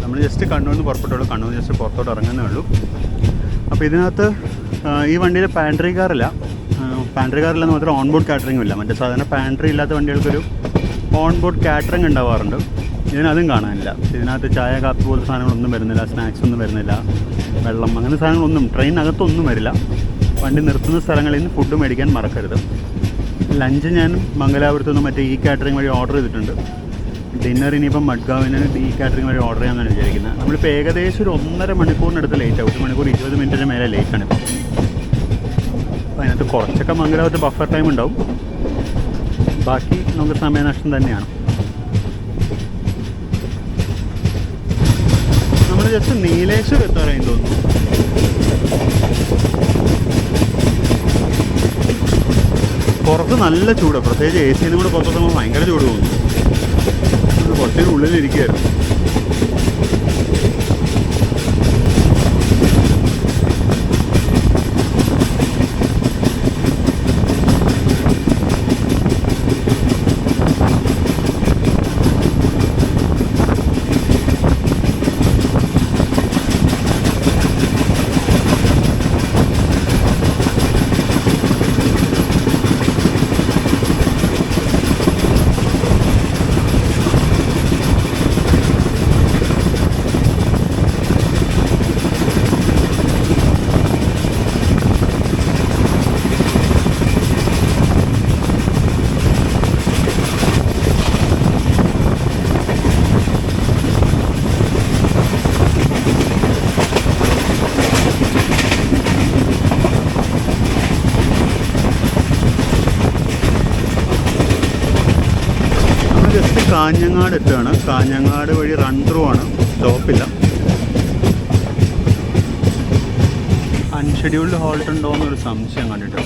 നമ്മൾ ജസ്റ്റ് കണ്ണൂരിൽ നിന്ന് പുറപ്പെട്ടുള്ളൂ. കണ്ണൂർ ജസ്റ്റ് പുറത്തോട്ട് ഇറങ്ങുന്നേ ഉള്ളൂ. അപ്പോൾ ഇതിനകത്ത് ഈ വണ്ടിയിൽ പാൻട്രി കാറില്ല. പാൻട്രി കാറില്ലെന്ന് മാത്രം ഓൺബോർഡ് കാറ്ററിങ്ങും ഇല്ല. മറ്റേ സാധാരണ പാൻട്രി ഇല്ലാത്ത വണ്ടികൾക്കൊരു ഓൺബോർഡ് കാറ്ററിങ് ഉണ്ടാവാറുണ്ട്. ഇതിനതും കാണാനില്ല. ഇതിനകത്ത് ചായ കാപ്പി പോലത്തെ സാധനങ്ങളൊന്നും വരുന്നില്ല, സ്നാക്സ് ഒന്നും വരുന്നില്ല, വെള്ളം അങ്ങനെ സാധനങ്ങളൊന്നും ട്രെയിനകത്തൊന്നും വരില്ല. വണ്ടി നിർത്തുന്ന സ്ഥലങ്ങളിൽ നിന്ന് ഫുഡ് മേടിക്കാൻ മറക്കരുത്. ലഞ്ച് ഞാൻ മംഗലാപുരത്തു നിന്ന് മറ്റേ കാറ്ററിംഗ് വഴി ഓർഡർ ചെയ്തിട്ടുണ്ട്. ഡിന്നർ ഇനിയിപ്പം മഡ്ഗാവിന് കാറ്ററിംഗ് വഴി ഓർഡർ ചെയ്യാമെന്നാണ് വിചാരിക്കുന്നത്. നമ്മളിപ്പോൾ ഏകദേശം ഒരു 1.5 മണിക്കൂറിനടുത്ത് ലേറ്റാവും. 1 മണിക്കൂർ 20 മിനിറ്റിന് മേലെ ലേറ്റാണ് ഇപ്പോൾ. അപ്പോൾ അതിനകത്ത് കുറച്ചൊക്കെ മംഗലാപുരത്ത് ബഫർ ടൈം ഉണ്ടാവും, ബാക്കി നമുക്ക് സമയനഷ്ടം തന്നെയാണ്. നമ്മൾ ജസ്റ്റ് നീലേശ്വരം എത്താറായി തോന്നുന്നു. പുറത്ത് നല്ല ചൂട്, പ്രത്യേകിച്ച് AC കൂടെ പുറത്തോട്ടുമ്പോൾ ഭയങ്കര ചൂട് തോന്നുന്നു. കുറച്ചൊരു ഉള്ളിലിരിക്കുകയായിരുന്നു. കാഞ്ഞങ്ങാട് എത്തുകയാണ്. കാഞ്ഞങ്ങാട് വഴി റൺ ത്രൂ ആണ്, സ്റ്റോപ്പില്ല. അൺഷെഡ്യൂൾഡ് ഹോൾട്ട് ഉണ്ടോ എന്നൊരു സംശയം കണ്ടിട്ട്.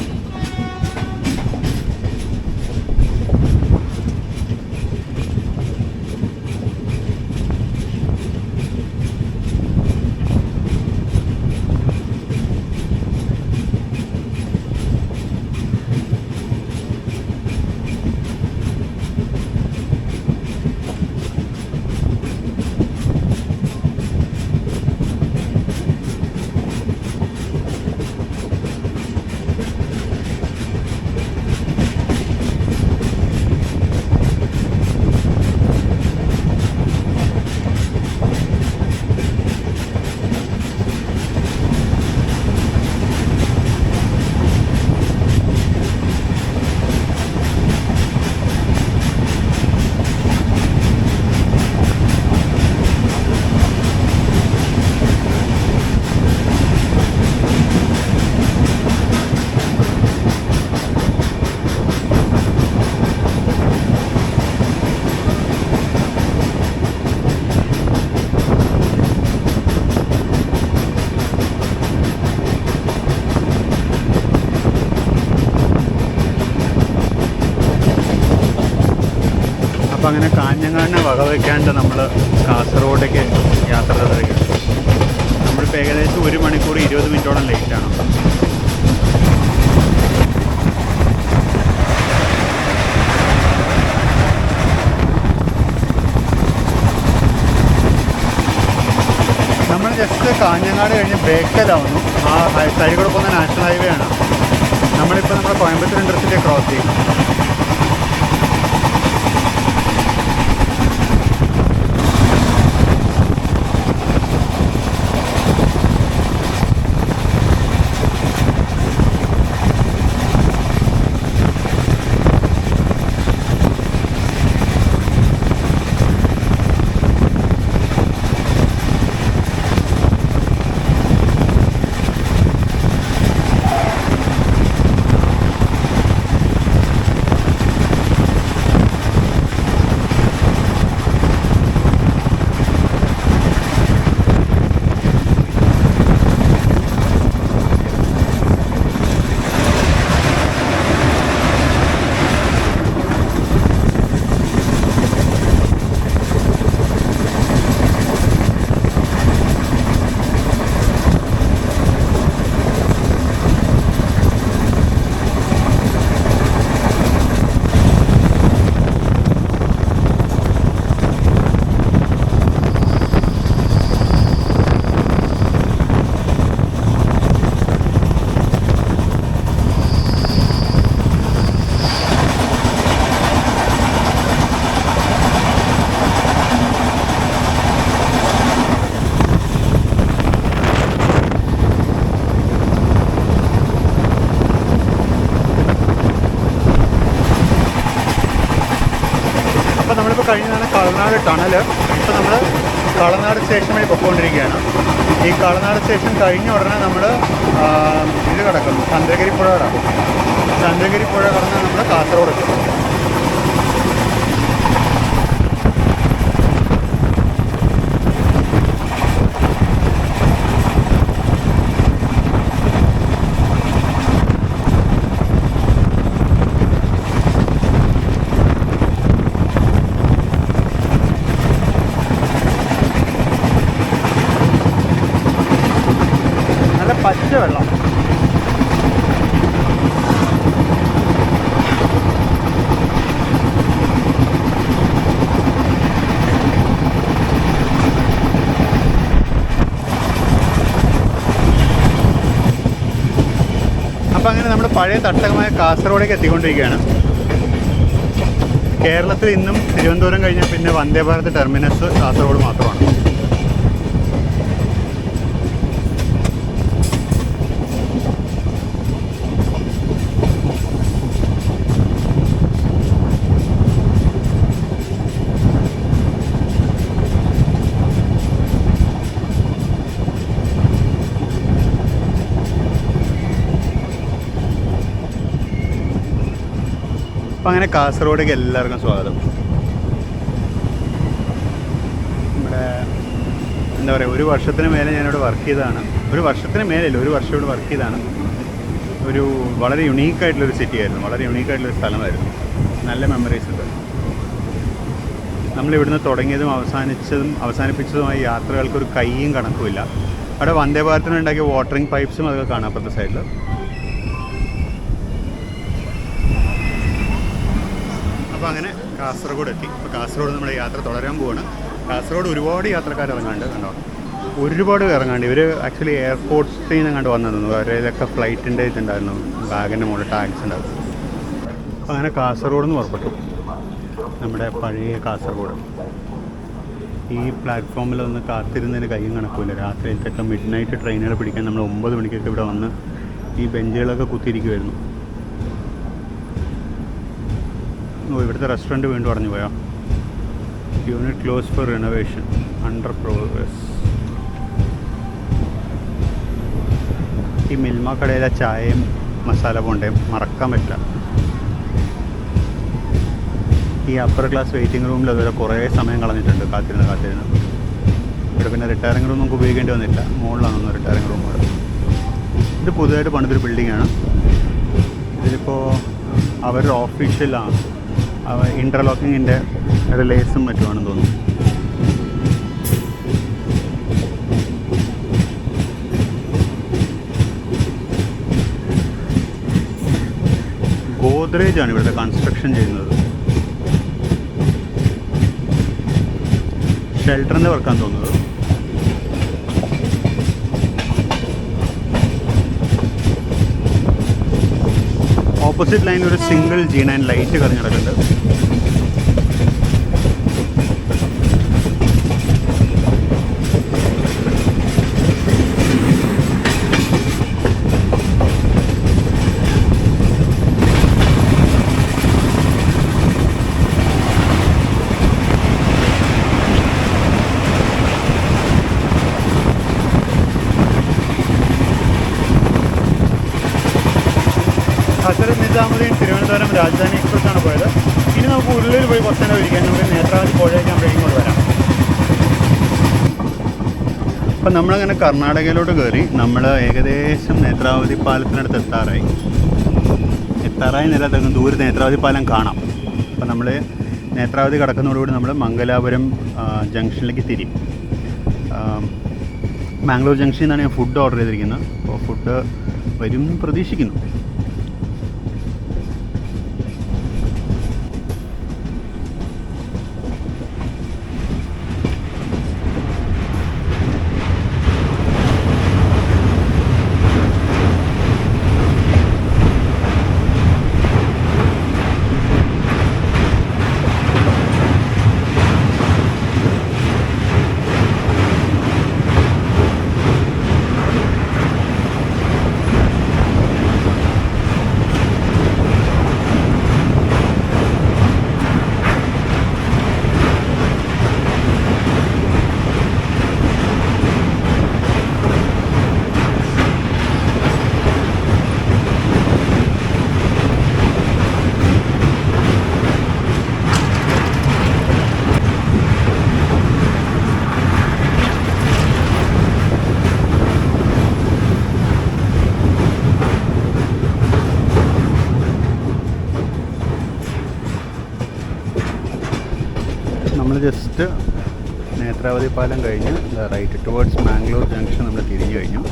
അപ്പോൾ അങ്ങനെ കാഞ്ഞങ്ങാടിനെ വകവയ്ക്കാണ്ട് നമ്മൾ കാസർഗോഡേക്ക് യാത്ര തുടങ്ങി. നമ്മളിപ്പോൾ ഏകദേശം 1 മണിക്കൂർ 20 മിനിറ്റോളം ലേറ്റാണ്. നമ്മൾ ജസ്റ്റ് കാഞ്ഞങ്ങാട് കഴിഞ്ഞ് ബേക്കലാവുന്നു. ആ സൈഡിൽ കൂടെ പോകുന്ന നാഷണൽ ഹൈവേ ആണ്. നമ്മളിപ്പോൾ നമ്മുടെ കോയമ്പത്തൂർ ഇൻഡസ്ട്രിയെ ക്രോസ് ചെയ്യും. അപ്പോൾ നമ്മളിപ്പോൾ കഴിഞ്ഞതാണ് കളനാട് ടണൽ. ഇപ്പോൾ നമ്മൾ കളനാട് സ്റ്റേഷൻ വഴി പൊയ്ക്കൊണ്ടിരിക്കുകയാണ്. ഈ കളനാട് സ്റ്റേഷൻ കഴിഞ്ഞ ഉടനെ നമ്മൾ ഇത് കിടക്കും, ചന്ദ്രഗിരി പുഴ കിടക്കും. ചന്ദ്രഗിരി പുഴ കടന്ന് നമ്മൾ കാസർഗോഡ് എത്തും. പച്ച വെള്ളം. അപ്പം അങ്ങനെ നമ്മൾ പഴയ തട്ടകമായ കാസർഗോഡേക്ക് എത്തിക്കൊണ്ടിരിക്കുകയാണ്. കേരളത്തിൽ ഇന്നും തിരുവനന്തപുരം കഴിഞ്ഞാൽ പിന്നെ വന്ദേ ഭാരത് ടെർമിനസ് കാസർഗോഡ് മാത്രമാണ്. അപ്പം അങ്ങനെ കാസർഗോഡേക്ക് എല്ലാവർക്കും സ്വാഗതം. നമ്മുടെ എന്താ പറയുക, ഒരു വർഷത്തിന് മേലെ ഞാനിവിടെ വർക്ക് ചെയ്തതാണ്. ഒരു വർഷത്തിന് മേലല്ല, ഒരു വർഷം ഇവിടെ വർക്ക് ചെയ്തതാണ്. ഒരു വളരെ യുണീക്കായിട്ടുള്ളൊരു സിറ്റി ആയിരുന്നു, വളരെ യുണീക്കായിട്ടുള്ളൊരു സ്ഥലമായിരുന്നു. നല്ല മെമ്മറീസ് ഉണ്ട്. നമ്മളിവിടുന്ന് തുടങ്ങിയതും അവസാനിപ്പിച്ചതുമായ യാത്രകൾക്കൊരു കൈയും കണക്കുമില്ല. അവിടെ വന്ദേ ഭാരതിന് ഉണ്ടാക്കിയ വാട്ടറിങ് പൈപ്പ്സും അതൊക്കെ കാണാം അപ്പുറത്തെ സൈഡിൽ. അപ്പോൾ അങ്ങനെ കാസർഗോഡ് എത്തി. അപ്പോൾ കാസർഗോഡ് നമ്മുടെ യാത്ര തുടരാൻ പോവാണ്. കാസർഗോഡ് ഒരുപാട് യാത്രക്കാർ ഇറങ്ങാണ്ട് കണ്ടോ, ഒരുപാട് ഇറങ്ങാണ്ട്. ഇവർ ആക്ച്വലി എയർപോർട്ടിൽ നിന്ന് കണ്ട് വന്നു. അവരിലൊക്കെ ഫ്ലൈറ്റിൻ്റെ ഇതുണ്ടായിരുന്നു, ബാഗിൻ്റെ മുകളിൽ ടാക്സ് ഉണ്ടായിരുന്നു. അപ്പോൾ അങ്ങനെ കാസർഗോഡ് നിന്ന് പുറപ്പെട്ടു. നമ്മുടെ പഴയ കാസർഗോഡ്. ഈ പ്ലാറ്റ്ഫോമിൽ ഒന്ന് കാത്തിരുന്നതിന് കയ്യും കണക്കില്ല. രാത്രിയിലത്തൊക്കെ മിഡ് നൈറ്റ് ട്രെയിനുകൾ പിടിക്കാൻ നമ്മൾ 9 മണിക്കൊക്കെ ഇവിടെ വന്ന് ഈ ബെഞ്ചുകളൊക്കെ കുത്തിയിരിക്കുമായിരുന്നു. ഇവിടുത്തെ റെസ്റ്റോറൻറ്റ് വീണ്ടും അടഞ്ഞു പോയോ? Unit close for renovation, under progress. ഈ മിൽമ കടയിലെ ചായയും മസാല ബോണ്ടയും മറക്കാൻ പറ്റില്ല. ഈ അപ്പർ ക്ലാസ് വെയിറ്റിംഗ് റൂമിൽ അതുവരെ കുറേ സമയം കളഞ്ഞിട്ടുണ്ട് കാത്തിരുന്ന്. ഇവിടെ പിന്നെ റിട്ടയറിംഗ് റൂം നമുക്ക് ഉപയോഗിക്കേണ്ടി വന്നില്ല. മുകളിലാണെന്ന് റിട്ടയറിംഗ് റൂമുകൾ. ഇത് പുതുതായിട്ട് പണിതൊരു ബിൽഡിങ്ങാണ്. ഇതിലിപ്പോൾ അവരുടെ ഓഫീഷ്യലാണ്. ഇൻ്റർലോക്കിങ്ങിൻ്റെ റിലേസും മറ്റുമാണെന്ന് തോന്നുന്നു. ഗോദ്രേജാണ് ഇവിടുത്തെ കൺസ്ട്രക്ഷൻ ചെയ്യുന്നത്. ഷെൽട്ടറിൻ്റെ വർക്കാന്ന് തോന്നുന്നത്. ഓപ്പോസിറ്റ് ലൈനിൽ ഒരു സിംഗിൾ G9 ലൈറ്റ് കറങ്ങി കിടക്കുന്നുണ്ട്. ഹസ്രത്ത് നിസാമുദ്ദീൻ തിരുവനന്തപുരം രാജധാനി എക്സ്പ്രസ്സാണ് പോയത്. ഇനി നമുക്ക് ഉള്ളിൽ പോയി കുറച്ച് നേരം ഇരിക്കാൻ, നമുക്ക് നേത്രാവതി പുഴയ്ക്ക് ബ്രേക്കും കൊണ്ട് വരാം. അപ്പം നമ്മളങ്ങനെ കർണാടകയിലോട്ട് കയറി. നമ്മൾ ഏകദേശം നേത്രാവതി പാലത്തിനടുത്ത് എത്താറായി നില ദൂരെ നേത്രാവതി പാലം കാണാം. അപ്പം നമ്മൾ നേത്രാവതി കടക്കുന്നതോടുകൂടി നമ്മൾ മംഗലാപുരം ജംഗ്ഷനിലേക്ക് തിരിയും. മാംഗ്ലൂർ ജംഗ്ഷനിൽ നിന്നാണ് ഞാൻ ഫുഡ് ഓർഡർ ചെയ്തിരിക്കുന്നത്. അപ്പോൾ ഫുഡ് വരും പ്രതീക്ഷിക്കുന്നു. നമ്മൾ ജസ്റ്റ് നേത്രാവതി പാലം കഴിഞ്ഞ് റൈറ്റ് ടുവേർഡ്സ് മാംഗ്ലൂർ ജംഗ്ഷൻ നമ്മൾ തിരിഞ്ഞു കഴിഞ്ഞു.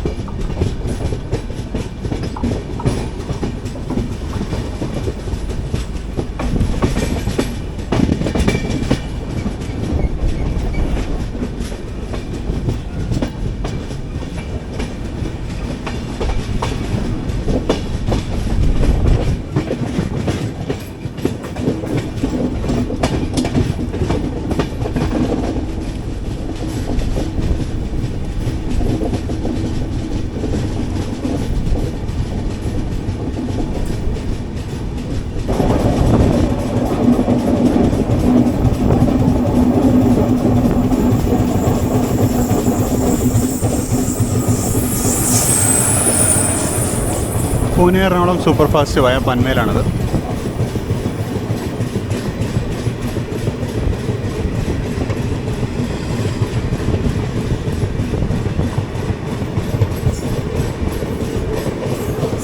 പൂനെ എറണാകുളം സൂപ്പർ ഫാസ്റ്റ് വയ പൻവേലാണത്.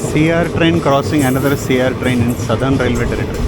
CR train crossing another CR train in Southern Railway Territory.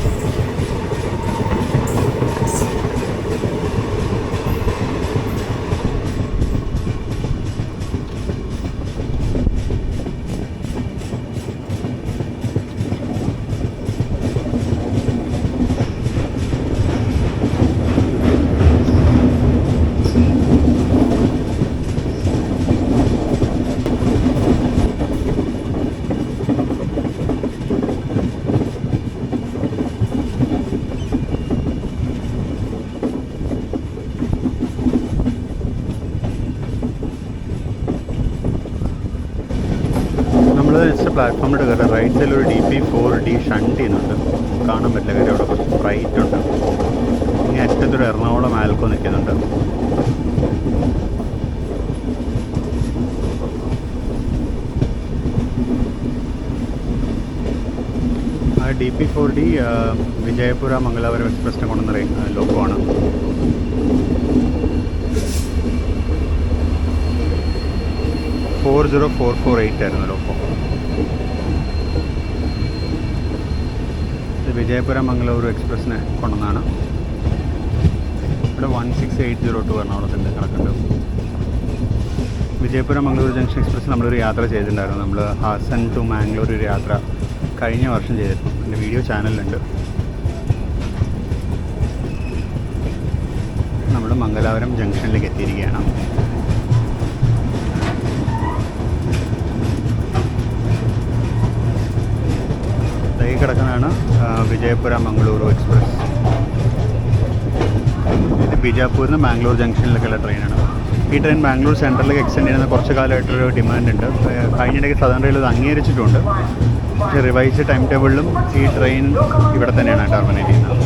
Just പ്ലാറ്റ്ഫോമിൽ കയറി റൈറ്റ് സൈഡിൽ ഒരു DP4D ഷണ്ട് ചെയ്യുന്നുണ്ട്. കാണാൻ പറ്റില്ല, കാര്യം അവിടെ കുറച്ച് ബ്രൈറ്റ് ഉണ്ട്. ഇനി അറ്റത്തൊരു എറണാകുളം ആൽക്കോ നിൽക്കുന്നുണ്ട്. ആ DP4D വിജയപുര മംഗലാപുരം എക്സ്പ്രസിനെ കൊണ്ടുവന്ന ലോഗോ ആണ്. $40448 ആയിരുന്നു ലോഗോ. ഇത് വിജയപുരം മംഗളൂരു എക്സ്പ്രസിനെ കൊണ്ടുവന്നാണ്. ഇവിടെ 16802 എറണാകുളത്തിൻ്റെ കണക്കുണ്ട്. വിജയപുരം മംഗളൂരു ജംഗ്ഷൻ എക്സ്പ്രസ് നമ്മളൊരു യാത്ര ചെയ്തിട്ടുണ്ടായിരുന്നു. നമ്മൾ ഹാസൻ ടു മാംഗ്ലൂർ ഒരു യാത്ര കഴിഞ്ഞ വർഷം ചെയ്തിരുന്നു. എൻ്റെ വീഡിയോ ചാനലിലുണ്ട്. നമ്മൾ മംഗലാപുരം ജംഗ്ഷനിലേക്ക് എത്തിയിരിക്കുകയാണ്. കിടക്കുന്നതാണ് വിജയപുര മംഗളൂരു എക്സ്പ്രസ്. ഇത് ബിജാപൂരിൽ നിന്ന് ബാംഗ്ലൂർ ജംഗ്ഷനിലേക്കുള്ള ട്രെയിനാണ്. ഈ ട്രെയിൻ ബാംഗ്ലൂർ സെൻട്രലിലേക്ക് എക്സ്റ്റെൻഡ് ചെയ്യുന്ന കുറച്ച് കാലമായിട്ടൊരു ഡിമാൻഡ് ഉണ്ട്. കഴിഞ്ഞിടയ്ക്ക് സദൺ റെയിൽ ഇത് അംഗീകരിച്ചിട്ടുണ്ട്. പക്ഷേ റിവൈസ്ഡ് ടൈം ടേബിളിലും ഈ ട്രെയിൻ ഇവിടെ തന്നെയാണ് ടെർമിനേറ്റ് ചെയ്യുന്നത്.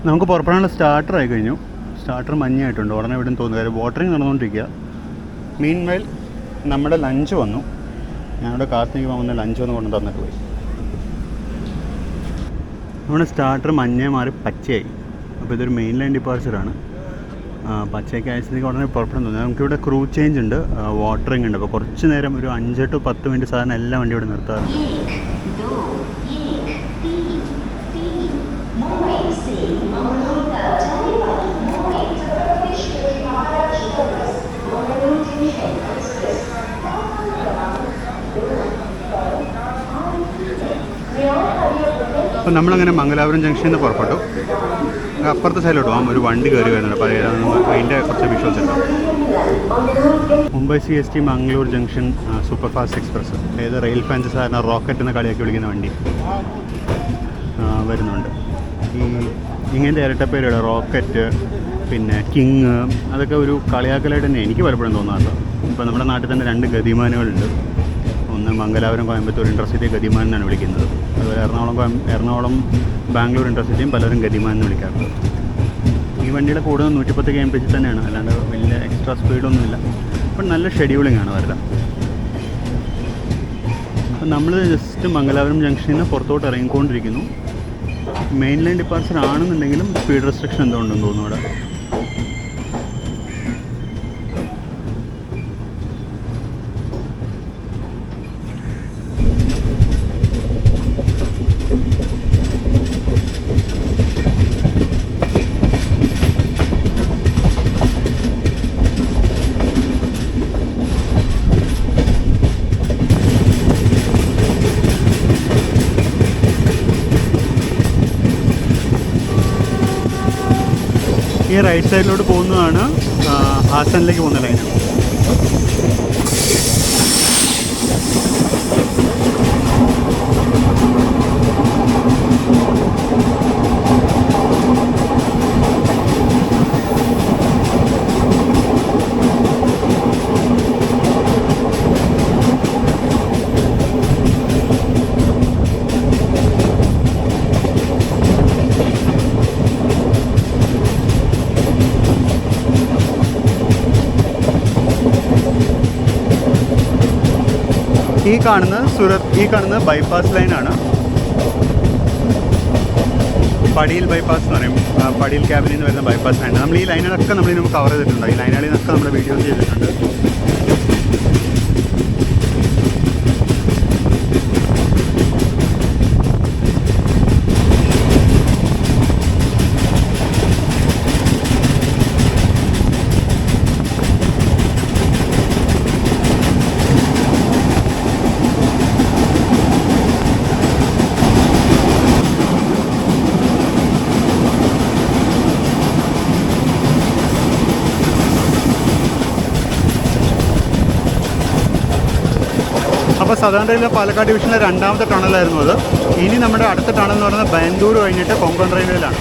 നമുക്ക് പുറപ്പെടാനുള്ള സ്റ്റാർട്ടർ ആയി കഴിഞ്ഞു. സ്റ്റാർട്ടർ മഞ്ഞായിട്ടുണ്ട്. ഉടനെ ഇവിടെ തോന്നുന്നു കാര്യം വാട്ടറിങ് നടന്നുകൊണ്ടിരിക്കുക. മീൻവെയിൽ നമ്മുടെ ലഞ്ച് വന്നു. ഞാനിവിടെ കാത്തിരിക്കുമ്പോൾ വന്ന് ലഞ്ച് വന്ന് കൊണ്ടു തന്നിട്ട് പോയി. നമ്മുടെ സ്റ്റാർട്ടർ മഞ്ഞ മാറി പച്ചയായി. അപ്പോൾ ഇതൊരു മെയിൻ ലൈൻ ഡിപ്പാർച്ചറാണ്. പച്ചയ്ക്ക് അയച്ചതിലേക്ക് ഉടനെ പുറപ്പെടുന്നു. നമുക്കിവിടെ ക്രൂ ചേഞ്ച് ഉണ്ട്, വാട്ടറിങ് ഉണ്ട്. അപ്പോൾ കുറച്ച് നേരം ഒരു 5 to 10 മിനിറ്റ് സാധാരണ എല്ലാ വണ്ടി ഇവിടെ നിർത്താറുണ്ട്. അപ്പോൾ നമ്മളങ്ങനെ മംഗലാപുരം ജംഗ്ഷനിൽ നിന്ന് പുറപ്പെട്ടു. അപ്പുറത്തെ സൈഡിലോട്ട് പോകാം. ഒരു വണ്ടി കയറി വരുന്നുണ്ട്. അപ്പോൾ അതിൻ്റെ കുറച്ച് വിഷ്വൽസ് ഉണ്ട്. Mumbai CST Mangalore junction super fast express, ഏത് റെയിൽ ഫാൻസ് സാറിന് റോക്കറ്റ് എന്ന കളിയാക്കി വിളിക്കുന്ന വണ്ടി വരുന്നുണ്ട്. ഇങ്ങനത്തെ ഇരട്ടപ്പേരുകൾ റോക്കറ്റ്, പിന്നെ കിങ്, അതൊക്കെ ഒരു കളിയാക്കലായിട്ട് തന്നെ എനിക്ക് പലപ്പോഴും തോന്നാറുണ്ട്. ഇപ്പോൾ നമ്മുടെ നാട്ടിൽ തന്നെ 2 ഗതിമാനുകളുണ്ട്. ഒന്ന് മംഗലാപുരം കോയമ്പത്തൂർ ഇൻ്റർസിറ്റി ഗതിമാൻ എന്നാണ് വിളിക്കുന്നത്. അതുപോലെ എറണാകുളം ബാംഗ്ലൂർ ഇൻ്റർസിറ്റിയും പലരും ഗതിമാൻ എന്ന് വിളിക്കാറുണ്ട്. ഈ വണ്ടിയുടെ കൂടുതൽ 110 km/h തന്നെയാണ്, അല്ലാണ്ട് വലിയ എക്സ്ട്രാ സ്പീഡൊന്നുമില്ല. അപ്പം നല്ല ഷെഡ്യൂളിംഗ് ആണ് അവരുടെ. അപ്പം നമ്മൾ ജസ്റ്റ് മംഗലാപുരം ജംഗ്ഷനിൽ നിന്ന് പുറത്തോട്ട് ഇറങ്ങിക്കൊണ്ടിരിക്കുന്നു. മെയിൻ ലൈൻ ഡിപ്പാർച്ചർ ആണെന്നുണ്ടെങ്കിലും സ്പീഡ് റെസ്ട്രിക്ഷൻ എന്തുകൊണ്ടെന്ന് തോന്നുന്നു അവിടെ. ഈ റൈറ്റ് സൈഡിലോട്ട് പോകുന്നതാണ് ഹാസനിലേക്ക് പോകുന്ന ലൈൻ. ഈ കാണുന്നത് ബൈപ്പാസ് ലൈനാണ്. പടിയിൽ ബൈപ്പാസ് എന്ന് പറയും. പടിയിൽ ക്യാബിനിൽ നിന്ന് വരുന്ന ബൈപ്പാസ് ലൈൻ. നമ്മൾ ഈ ലൈനുകളൊക്കെ നമ്മളിതിന് കവർ ചെയ്തിട്ടുണ്ട്. ഈ ലൈനുകളിൽ നിന്നൊക്കെ നമ്മുടെ വീഡിയോസ് ചെയ്തിട്ടുണ്ട്. അപ്പോൾ സദേൺ റെയിൽവേ പാലക്കാട് ഡിവിഷനിലെ 2ാമത്തെ ടണലായിരുന്നു അത്. ഇനി നമ്മുടെ അടുത്ത ടണൽ എന്ന് പറയുന്നത് ബാംഗ്ലൂർ കഴിഞ്ഞിട്ട് കൊങ്കൺ റെയിൽവേയിലാണ്.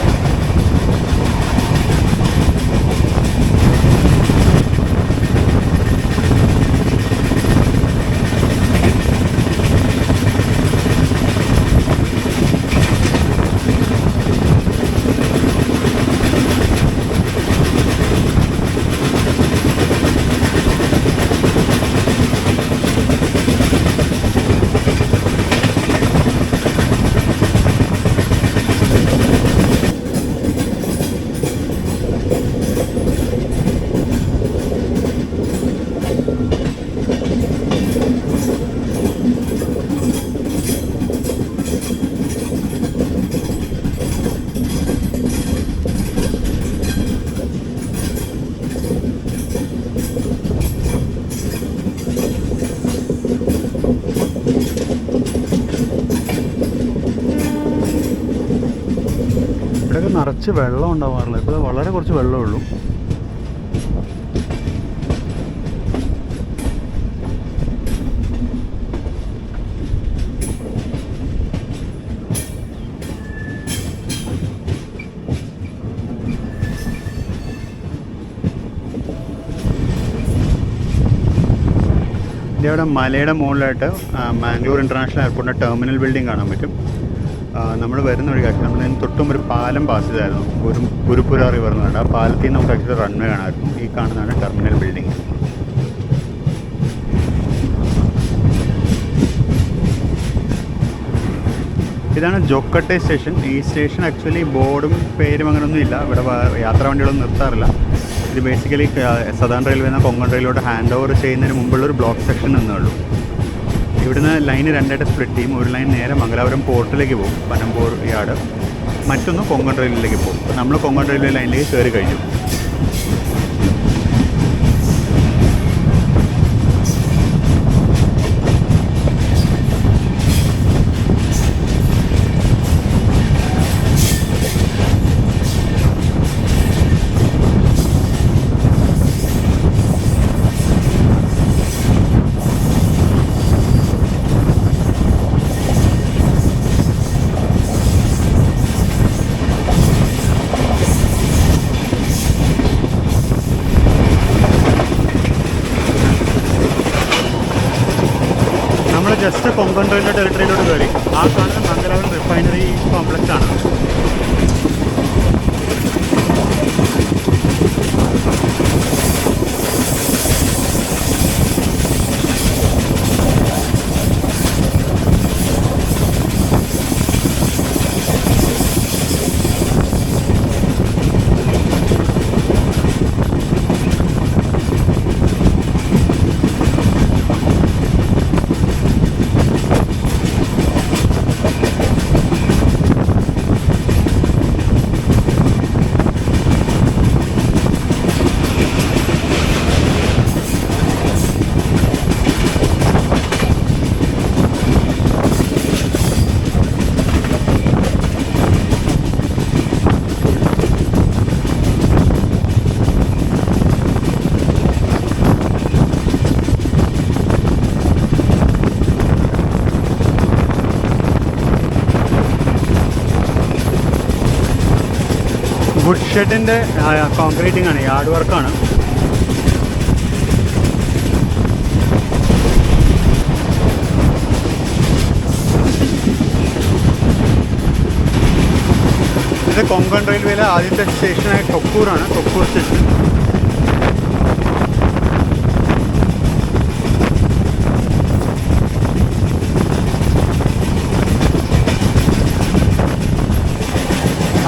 ഇവിടെയൊക്കെ നിറച്ച് വെള്ളം ഉണ്ടാവാറില്ല. ഇപ്പോൾ വളരെ കുറച്ച് വെള്ളമേ ഉള്ളൂ. ഇവിടെ മലയുടെ മുകളിലായിട്ട് മാംഗ്ലൂർ ഇൻ്റർനാഷണൽ എയർപോർട്ടിൻ്റെ ടെർമിനൽ ബിൽഡിംഗ് കാണാൻ പറ്റും. നമ്മൾ വരുന്ന വഴി ആക്കി നമ്മൾ തൊട്ടും ഒരു പാലം പാസ് ചെയ്തായിരുന്നു, ഗുരുപുര റിവർ എന്ന് പറഞ്ഞാൽ ആ പാലത്തിൽ നിന്ന് നമുക്ക് ആക്ച്വലി റൺവേ കാണാമായിരുന്നു. ഈ കാണുന്നതാണ് ടെർമിനൽ ബിൽഡിംഗ്. ഇതാണ് ജോക്കട്ടെ സ്റ്റേഷൻ. ഈ സ്റ്റേഷൻ ആക്ച്വലി ബോർഡും പേരും അങ്ങനെയൊന്നും ഇല്ല. ഇവിടെ യാത്രാ വണ്ടികളൊന്നും നിർത്താറില്ല. ഇത് ബേസിക്കലി സദേൺ റെയിൽവേ നിന്ന് കൊങ്കൺ റെയിലോട്ട് ഹാൻഡ് ഓവർ ചെയ്യുന്നതിന് മുമ്പുള്ളൊരു ബ്ലോക്ക് സെക്ഷൻ എന്നേ ഉള്ളൂ. ഇവിടുന്ന് ലൈന് രണ്ടായിട്ട് സ്പ്ലിറ്റ് ചെയ്യും. ഒരു ലൈൻ നേരെ മംഗലാപുരം പോർട്ടിലേക്ക് പോകും, പനമ്പൂർ യാർഡ്. മറ്റൊന്ന് കൊങ്കൺ റെയിലിലേക്ക് പോകും. നമ്മൾ കൊങ്കൺ റെയിൽവേ ലൈനിലേക്ക് കയറി കഴിഞ്ഞു. ജസ്റ്റ് കൊങ്കൺ റെയിൽവേ ടെറിട്ടറിയിലോട്ട് കയറി. ആ കാണുന്ന മംഗലാപുരം റിഫൈനറി കോംപ്ലക്സ് ആണ്. വുഡ് ഷെഡിൻ്റെ കോൺക്രീറ്റിംഗ് ആണ്, യാർഡ് വർക്കാണ്. ഇത് കൊങ്കൺ റെയിൽവേയിലെ ആദ്യത്തെ സ്റ്റേഷനായ തൊക്കൂറാണ്, തൊക്കൂർ സ്റ്റേഷൻ.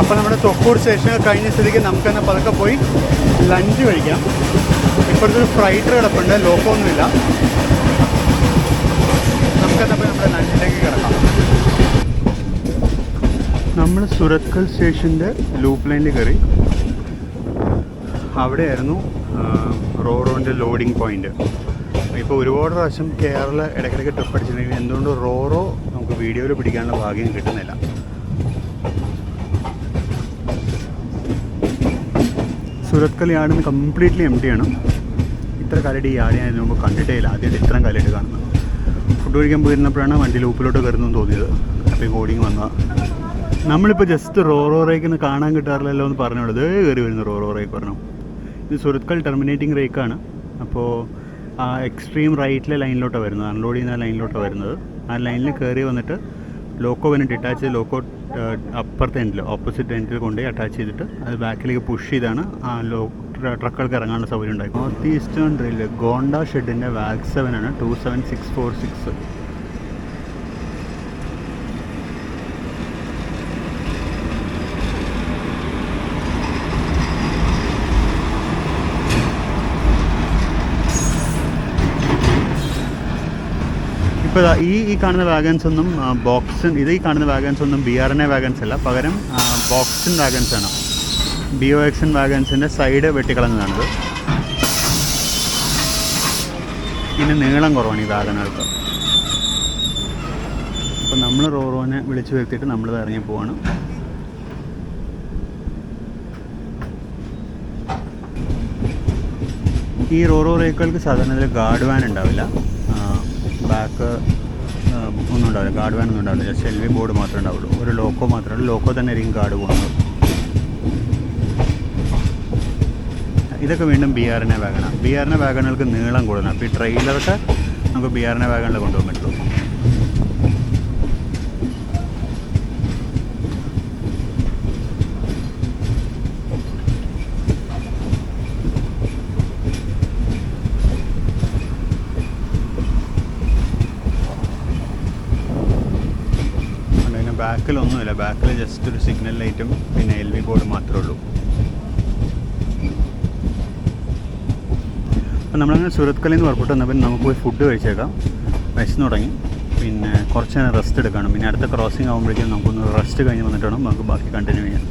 അപ്പോൾ നമ്മുടെ തൊക്കൂർ സ്റ്റേഷൻ കഴിഞ്ഞ സ്ഥിതിക്ക് നമുക്കെന്നെ പതുക്കെ പോയി ലഞ്ച് കഴിക്കാം. ഇപ്പോഴത്തൊരു ഫ്രൈറ്റർ കിടപ്പുണ്ട്, ലോക്കോ ഒന്നുമില്ല. നമുക്കെന്നെ പോയി നമ്മുടെ ലഞ്ചിലേക്ക് കിടക്കാം. നമ്മൾ സുരത്കൽ സ്റ്റേഷൻ്റെ ലൂപ്പ് ലൈനിൽ കയറി. അവിടെയായിരുന്നു റോറോൻ്റെ ലോഡിങ് പോയിൻ്റ്. ഇപ്പോൾ ഒരുപാട് പ്രാവശ്യം കേരള ഇടയ്ക്കിടയ്ക്ക് ട്രിപ്പ് അടിച്ചിട്ടുണ്ടെങ്കിൽ എന്തുകൊണ്ട് റോറോ നമുക്ക് വീഡിയോയിൽ പിടിക്കാനുള്ള ഭാഗ്യം കിട്ടുന്നില്ല. സുരത്കൽ യാർഡിന് കംപ്ലീറ്റ്ലി എം ടി ആണ്. ഇത്ര കാലമായിട്ട് ഈ യാർഡ് ഞാൻ ഇതിന് മുമ്പ് കണ്ടിട്ടേ ഇല്ല, ആദ്യമായിട്ട് ഇത്രയും കാലമായിട്ട് കാണുന്നത്. ഫുഡ് കഴിക്കാൻ പോയിരുന്നപ്പോഴാണ് വണ്ടി ലൂപ്പിലോട്ട് കയറുന്നതെന്ന് തോന്നിയത്. അപ്പോൾ ഈ കോഡിങ് വന്നതാണ്. നമ്മളിപ്പോൾ ജസ്റ്റ് റോറോറേക്കിന് കാണാൻ കിട്ടാറില്ലല്ലോ എന്ന് പറഞ്ഞോളൂ. ഇതേ കയറി വരുന്നു റോറോറേക്ക് പറഞ്ഞു. ഇത് സുരത്കൽ ടെർമിനേറ്റിംഗ് റേക്കാണ്. അപ്പോൾ ആ എക്സ്ട്രീം റൈറ്റിലെ ലൈനിലോട്ടാണ് വരുന്നത്, അൺലോഡ് ചെയ്യുന്ന ലൈനിലോട്ടാണ് വരുന്നത്. ആ ലൈനിൽ കയറി വന്നിട്ട് ലോക്കോ വന്നിട്ട് അറ്റാച്ച് ചെയ്ത് ലോക്കോ അപ്പുറത്തെ എൻഡിൽ ഓപ്പോസിറ്റ് എൻഡിൽ കൊണ്ടുപോയി അറ്റാച്ച് ചെയ്തിട്ട് അത് ബാക്കിലേക്ക് പുഷ് ചെയ്താണ് ആ ട്രക്കുകൾക്ക് ഇറങ്ങാനുള്ള സൗകര്യം ഉണ്ടായി. നോർത്ത് ഈസ്റ്റേൺ റെയിൽവേ ഗോണ്ട ഷെഡിൻ്റെ വാഗ് 7 ആണ്, 27646. ഇപ്പോൾ ഈ കാണുന്ന വാഗൻസ് ഒന്നും ഈ കാണുന്ന വാഗൻസ് ഒന്നും BRNA വാഗൻസ് അല്ല, പകരം ബോക്സൺ വാഗൻസ് ആണ്. BOXN വാഗൻസിൻ്റെ സൈഡ് വെട്ടിക്കളഞ്ഞതാണിത്. പിന്നെ നീളം കുറവാണ് ഈ വാഗണുകൾക്ക്. അപ്പോൾ നമ്മൾ റോറോനെ വിളിച്ചു വരുത്തിയിട്ട് നമ്മളിത് ഇറങ്ങി പോവാണ്. ഈ റോറോ റേക്കുകൾക്ക് സാധാരണ ഇതിൽ ഗാർഡ് വാൻ ഉണ്ടാവില്ല, ബാക്ക് ഒന്നും ഉണ്ടാവില്ല, ഗാർഡ് വാൻ ഒന്നും ഉണ്ടാവില്ല. ജസ്റ്റ് LV ബോർഡ് മാത്രമേ ഉണ്ടാവുള്ളൂ. ഒരു ലോക്കോ മാത്രമേ ഉള്ളൂ. ലോക്കോ തന്നെ ആയിരിക്കും ഗാർഡ് പോകുന്നത്. ഇതൊക്കെ വീണ്ടും BRNA വാഗണാണ്. BRNA വാഗണുകൾക്ക് നീളം കൂടുതലാണ്. അപ്പോൾ ഈ ട്രെയിലർക്ക് നമുക്ക് ബിആറിനെ വാഗണിൽ കൊണ്ടുപോകാൻ പറ്റുള്ളൂ. ബാക്കിലൊന്നുമില്ല, ബാക്കിൽ ജസ്റ്റ് ഒരു സിഗ്നൽ ലൈറ്റും പിന്നെ LV ബോർഡ് മാത്രമേ ഉള്ളൂ. അപ്പം നമ്മളങ്ങനെ സുരത്കലിൽ നിന്ന് പുറപ്പെട്ട് വന്നപ്പോൾ നമുക്ക് പോയി ഫുഡ് കഴിച്ചേക്കാം. വിശന്ന് തുടങ്ങി. പിന്നെ കുറച്ച് നേരം റെസ്റ്റ് എടുക്കണം. പിന്നെ അടുത്ത ക്രോസിങ് ആകുമ്പോഴേക്കും നമുക്കൊന്ന് റെസ്റ്റ് കഴിഞ്ഞ് വന്നിട്ട് വേണം നമുക്ക് ബാക്കി കണ്ടിന്യൂ ചെയ്യാൻ.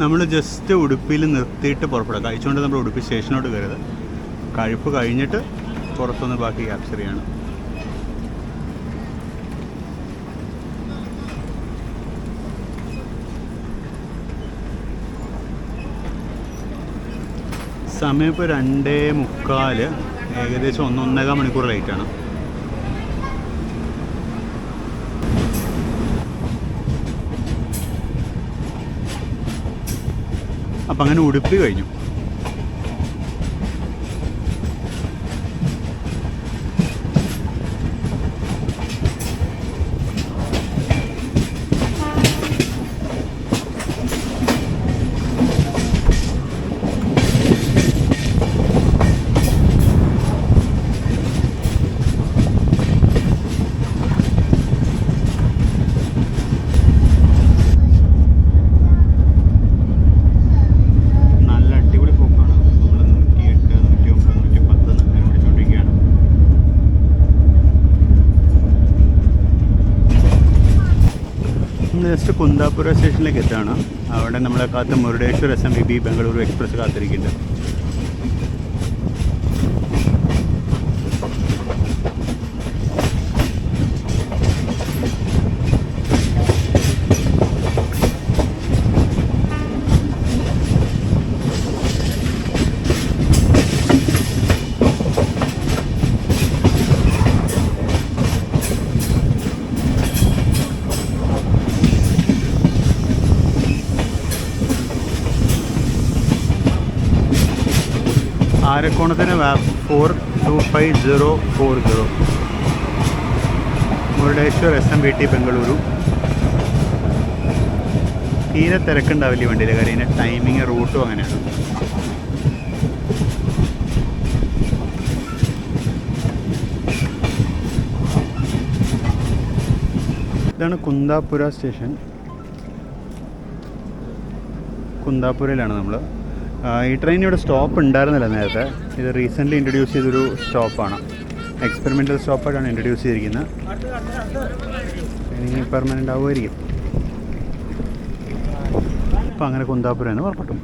നമ്മൾ ജസ്റ്റ് ഉടുപ്പിയിൽ നിർത്തിയിട്ട് പുറപ്പെടുക. കഴിച്ചുകൊണ്ട് നമ്മൾ ഉടുപ്പി സ്റ്റേഷനോട്ട് കയറുക. കഴിപ്പ് കഴിഞ്ഞിട്ട് പുറത്തുനിന്ന് ബാക്കി ക്യാപ്ചർ ചെയ്യണം. സമയം ഇപ്പോൾ 2:45, ഏകദേശം 1-1.25 മണിക്കൂർ ലേറ്റാണ്. അപ്പം അങ്ങനെ ഉടുപ്പി കഴിഞ്ഞു. ജസ്റ്റ് കുന്താപുര സ്റ്റേഷനിലേക്ക് എത്തുകയാണ്. അവിടെ നമ്മളെ കാത്ത് മുരുടേശ്വർ SMVP ബംഗളൂരു എക്സ്പ്രസ് കാത്തിരിക്കുന്നുണ്ട്. ആരക്കോണത്തിന് 425040 മുരുടേശ്വർ SMVT ബംഗളൂരു. തീരെ തിരക്കുണ്ടാവില്ല വണ്ടിയിൽ, കാര്യം ഇതിൻ്റെ ടൈമിങ് റൂട്ടും അങ്ങനെയാണ്. ഇതാണ് കുന്താപുര സ്റ്റേഷൻ. കുന്താപുരയിലാണ് നമ്മൾ. ഈ ട്രെയിൻ ഇവിടെ സ്റ്റോപ്പ് ഉണ്ടായിരുന്നില്ല നേരത്തെ. ഇത് റീസെൻ്റ്ലി ഇൻട്രൊഡ്യൂസ് ചെയ്തൊരു സ്റ്റോപ്പാണ്. എക്സ്പെരിമെൻ്റൽ സ്റ്റോപ്പായിട്ടാണ് ഇൻട്രൊഡ്യൂസ് ചെയ്തിരിക്കുന്നത്. ഇനി പെർമനൻ്റ് ആവുമായിരിക്കും. അപ്പോൾ അങ്ങനെ കുന്താപുരം എന്ന് പുറപ്പെട്ടു.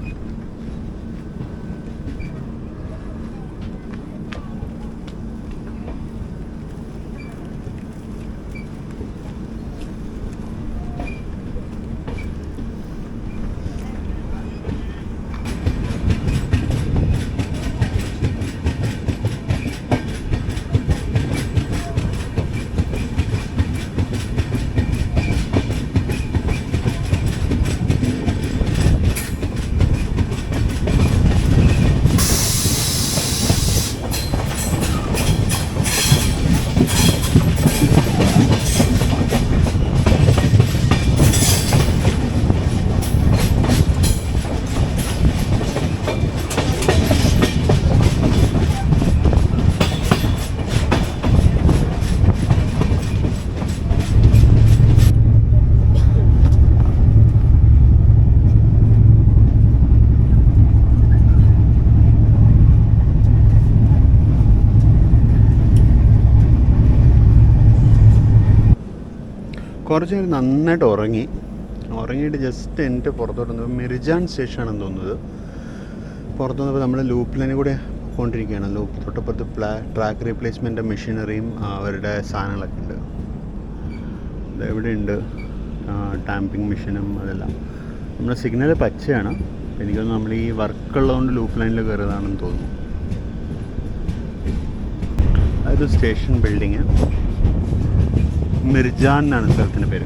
കുറച്ച് നേരം നന്നായിട്ട് ഉറങ്ങിയിട്ട് ജസ്റ്റ് എൻ്റെ പുറത്തോട്ട് വന്നത് മിർജാൻ സ്റ്റേഷനാണെന്ന് തോന്നുന്നത്. പുറത്തു വന്നപ്പോൾ നമ്മൾ ലൂപ്പ് ലൈനിൽ കൂടെ പോയിക്കൊണ്ടിരിക്കുകയാണ്. ലൂപ്പ് തൊട്ടപ്പുറത്ത് ട്രാക്ക് റീപ്ലേസ്മെൻറ്റ് മെഷീനറിയും അവരുടെ സാധനങ്ങളൊക്കെ ഉണ്ട്. ഇതെവിടെയുണ്ട് ടാമ്പിങ് മെഷീനും അതെല്ലാം. നമ്മുടെ സിഗ്നൽ പച്ചയാണ്. എനിക്കൊന്ന് നമ്മൾ ഈ വർക്കുള്ളതുകൊണ്ട് ലൂപ്പ് ലൈനിൽ കയറിയതാണെന്ന് തോന്നുന്നു. അതൊരു സ്റ്റേഷൻ ബിൽഡിങ്. മിർജാൻ എന്നാണ് സ്ഥലത്തിൻ്റെ പേര്.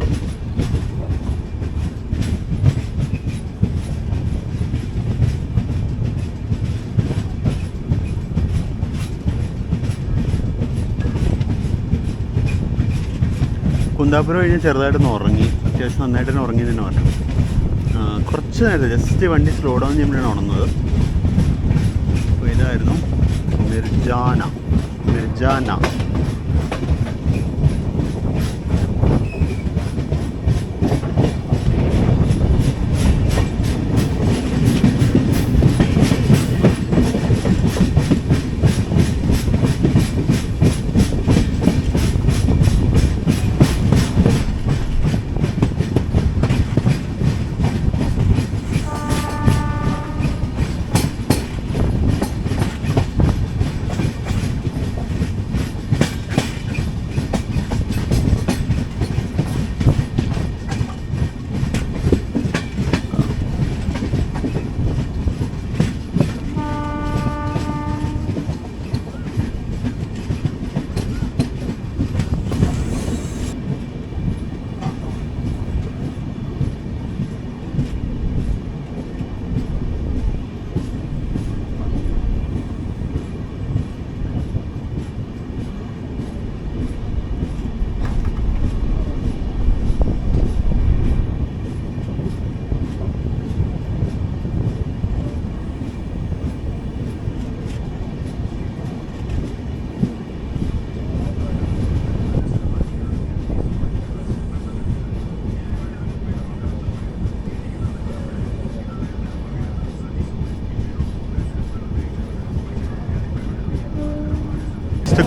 കുന്താപുരം കഴിഞ്ഞ് ചെറുതായിട്ടൊന്ന് ഉറങ്ങി. അത്യാവശ്യം നന്നായിട്ട് തന്നെ ഉറങ്ങി തന്നെ പറഞ്ഞു. കുറച്ച് നേരത്തെ ജസ്റ്റ് വണ്ടി സ്ലോ ഡൗൺ ചെയ്യുമ്പോഴാണ് ഉണർന്നത്. അപ്പോൾ ഇതായിരുന്നു മിർജാന.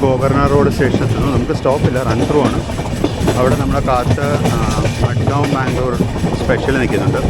ഗോകർണ റോഡ് സ്റ്റേഷനിൽ നിന്ന് നമുക്ക് സ്റ്റോപ്പില്ല, റൺ ത്രൂ ആണ്. അവിടെ നമ്മളെ കാത്ത് മഡ്ഗാവ് ബാംഗ്ലൂർ സ്പെഷ്യൽ നിൽക്കുന്നുണ്ട്.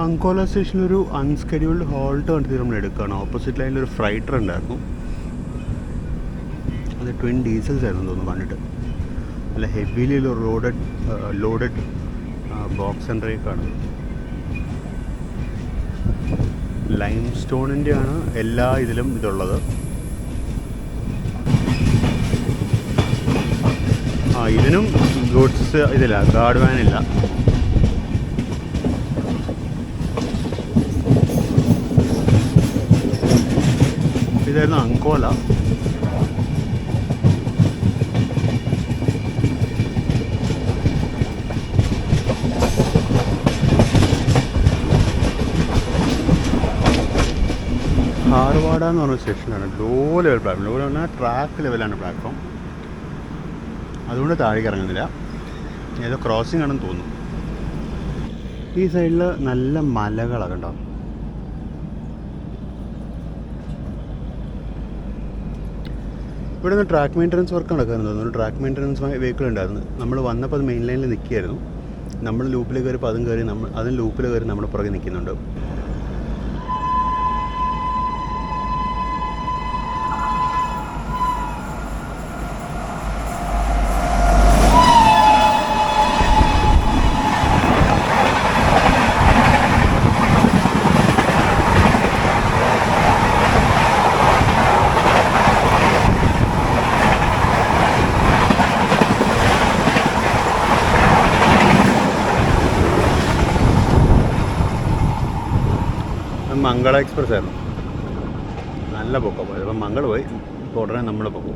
അങ്കോല സ്റ്റേഷനിലൊരു അൺസ്കെഡ്യൂൾഡ് ഹോൾട്ട് കണ്ടിട്ട് നമ്മൾ എടുക്കുകയാണ്. ഓപ്പോസിറ്റ് ലൈനിലൊരു ഫ്രൈറ്റർ ഉണ്ടായിരുന്നു. അത് ട്വിൻ ഡീസൽസ് ആയിരുന്നു തോന്നുന്നു കണ്ടിട്ട്. അല്ല ഹെവിലി ലോഡഡ് ബോക്സ് ആൻഡ് ഡ്രൈവാണ്. ലൈം സ്റ്റോണിൻ്റെയാണ് എല്ലാ ഇതിലും ഇതുള്ളത്. ഇതിനും ഗുഡ്സ് ഇതില്ല, ഗാർഡ് വാൻ ഇല്ല. ഇതായിരുന്നു അങ്കോല. ധാർവാഡ എന്ന് പറഞ്ഞ സ്റ്റേഷനിലാണ്. Low level platform. Low level പറഞ്ഞാൽ ട്രാക്ക് ലെവലാണ് പ്ലാറ്റ്ഫോം. അതുകൊണ്ട് താഴേക്ക് ഇറങ്ങുന്നില്ല. ഏതോ ക്രോസിംഗ് ആണെന്ന് തോന്നുന്നു. ഈ സൈഡിൽ നല്ല മലകളാണ് കണ്ടോ. ഇവിടെ നിന്ന് ട്രാക്ക് മെയിൻ്റനൻസ് വർക്ക് നടക്കാമെന്ന് തോന്നുന്നു. ട്രാക്ക് മെയിൻ്റനൻസ് വെഹിക്കിൾ ഉണ്ടായിരുന്നു. നമ്മൾ വന്നപ്പോൾ അത് മെയിൻ ലൈനിൽ നിൽക്കുകയായിരുന്നു. നമ്മൾ ലൂപ്പിൽ കയറിയപ്പോൾ അതും കയറി അതും ലൂപ്പിൽ കയറി നമ്മുടെ പുറകെ നിൽക്കുന്നുണ്ട്. മംഗള എക്സ്പ്രസ് ആയിരുന്നു. നല്ല പൊക്കം പോയത്. അപ്പം മംഗൾ പോയി. ഇപ്പോൾ ഉടനെ നമ്മൾ പോകും.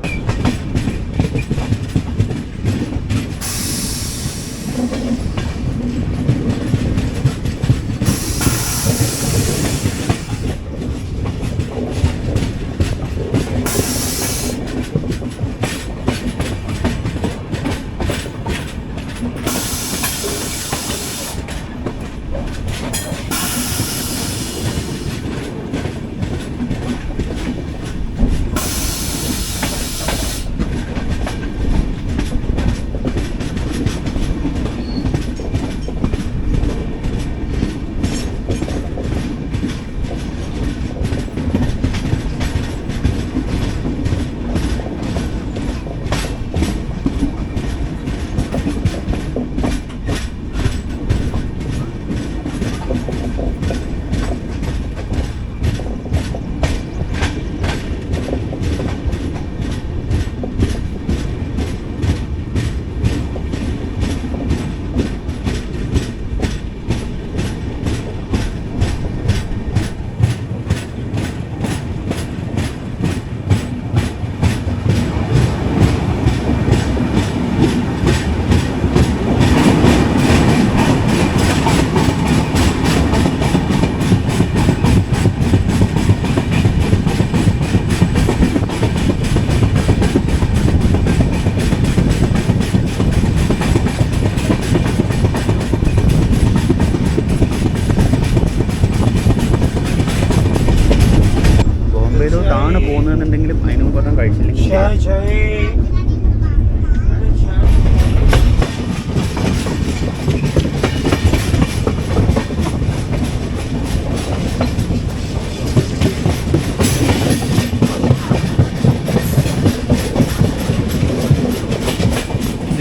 ബോംബെയിലോട്ടാണ് പോകുന്നതെന്നുണ്ടെങ്കിലും അതിന് മുമ്പ് പറഞ്ഞാൽ കഴിച്ചില്ലെങ്കിൽ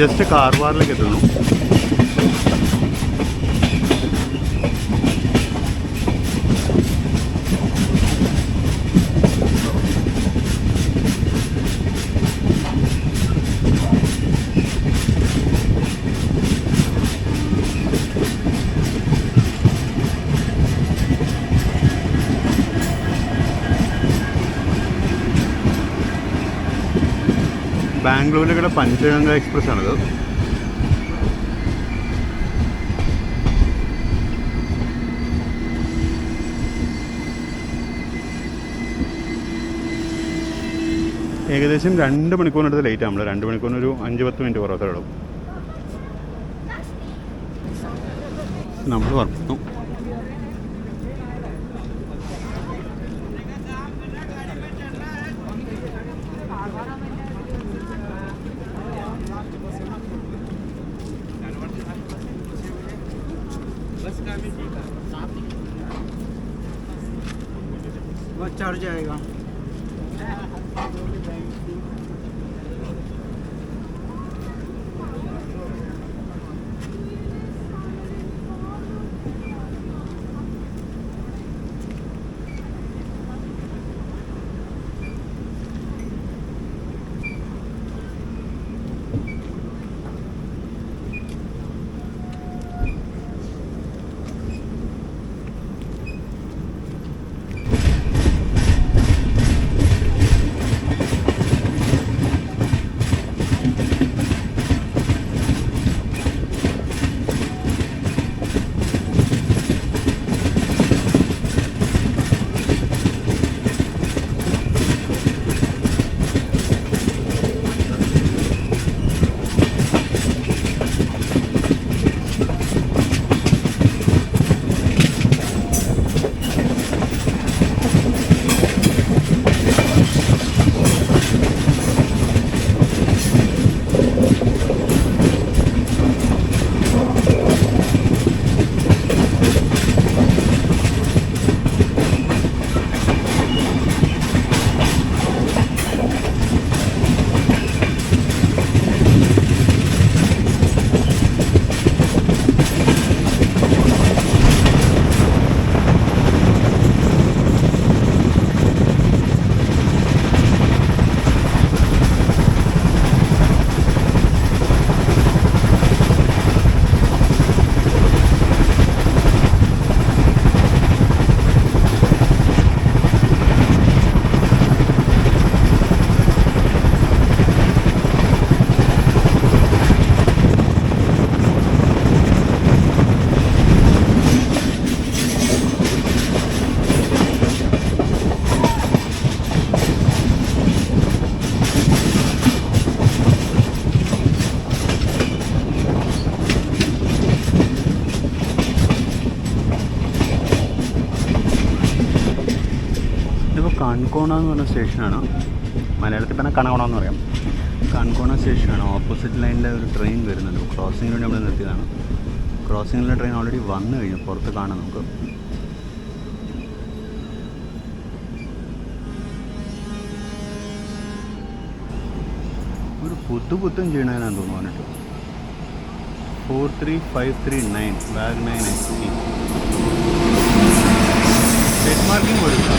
ജസ്റ്റ് കാർവാറിലേക്ക് എത്തുന്നു. ബാംഗ്ലൂരിലേക്കുള്ള പഞ്ചഗംഗ എക്സ്പ്രസ് ആണിത്. ഏകദേശം 2 മണിക്കൂറിനടുത്ത് ലേറ്റ് ആകുമ്പോൾ 2 മണിക്കൂറിനൊരു 5-10 മിനിറ്റ് പുറത്തേ ഉള്ളൂ. നമ്മൾ പറഞ്ഞു चढ़ जाएगा. കാൺകോണ എന്ന് പറഞ്ഞ സ്റ്റേഷനാണ്. മലയാളത്തിൽ പറഞ്ഞാൽ കണകോണ എന്ന് പറയാം. കാൺകോണ സ്റ്റേഷനാണ്. ഓപ്പോസിറ്റ് ലൈനിൻ്റെ ഒരു ട്രെയിൻ വരുന്നുണ്ട്. ക്രോസിങ്ങിന് വേണ്ടി നമ്മൾ നിർത്തിയതാണ്. ക്രോസിങ്ങിലെ ട്രെയിൻ ഓൾറെഡി വന്നു കഴിഞ്ഞു. പുറത്ത് കാണാം നമുക്ക്. ഒരു പുത്തും ചെയ്യണതിനാന്ന് തോന്നുന്നു വന്നിട്ട്. 43539 ബാഗ് 9 SP. സെറ്റ് മാർക്കിംഗ് കൊടുക്കുക.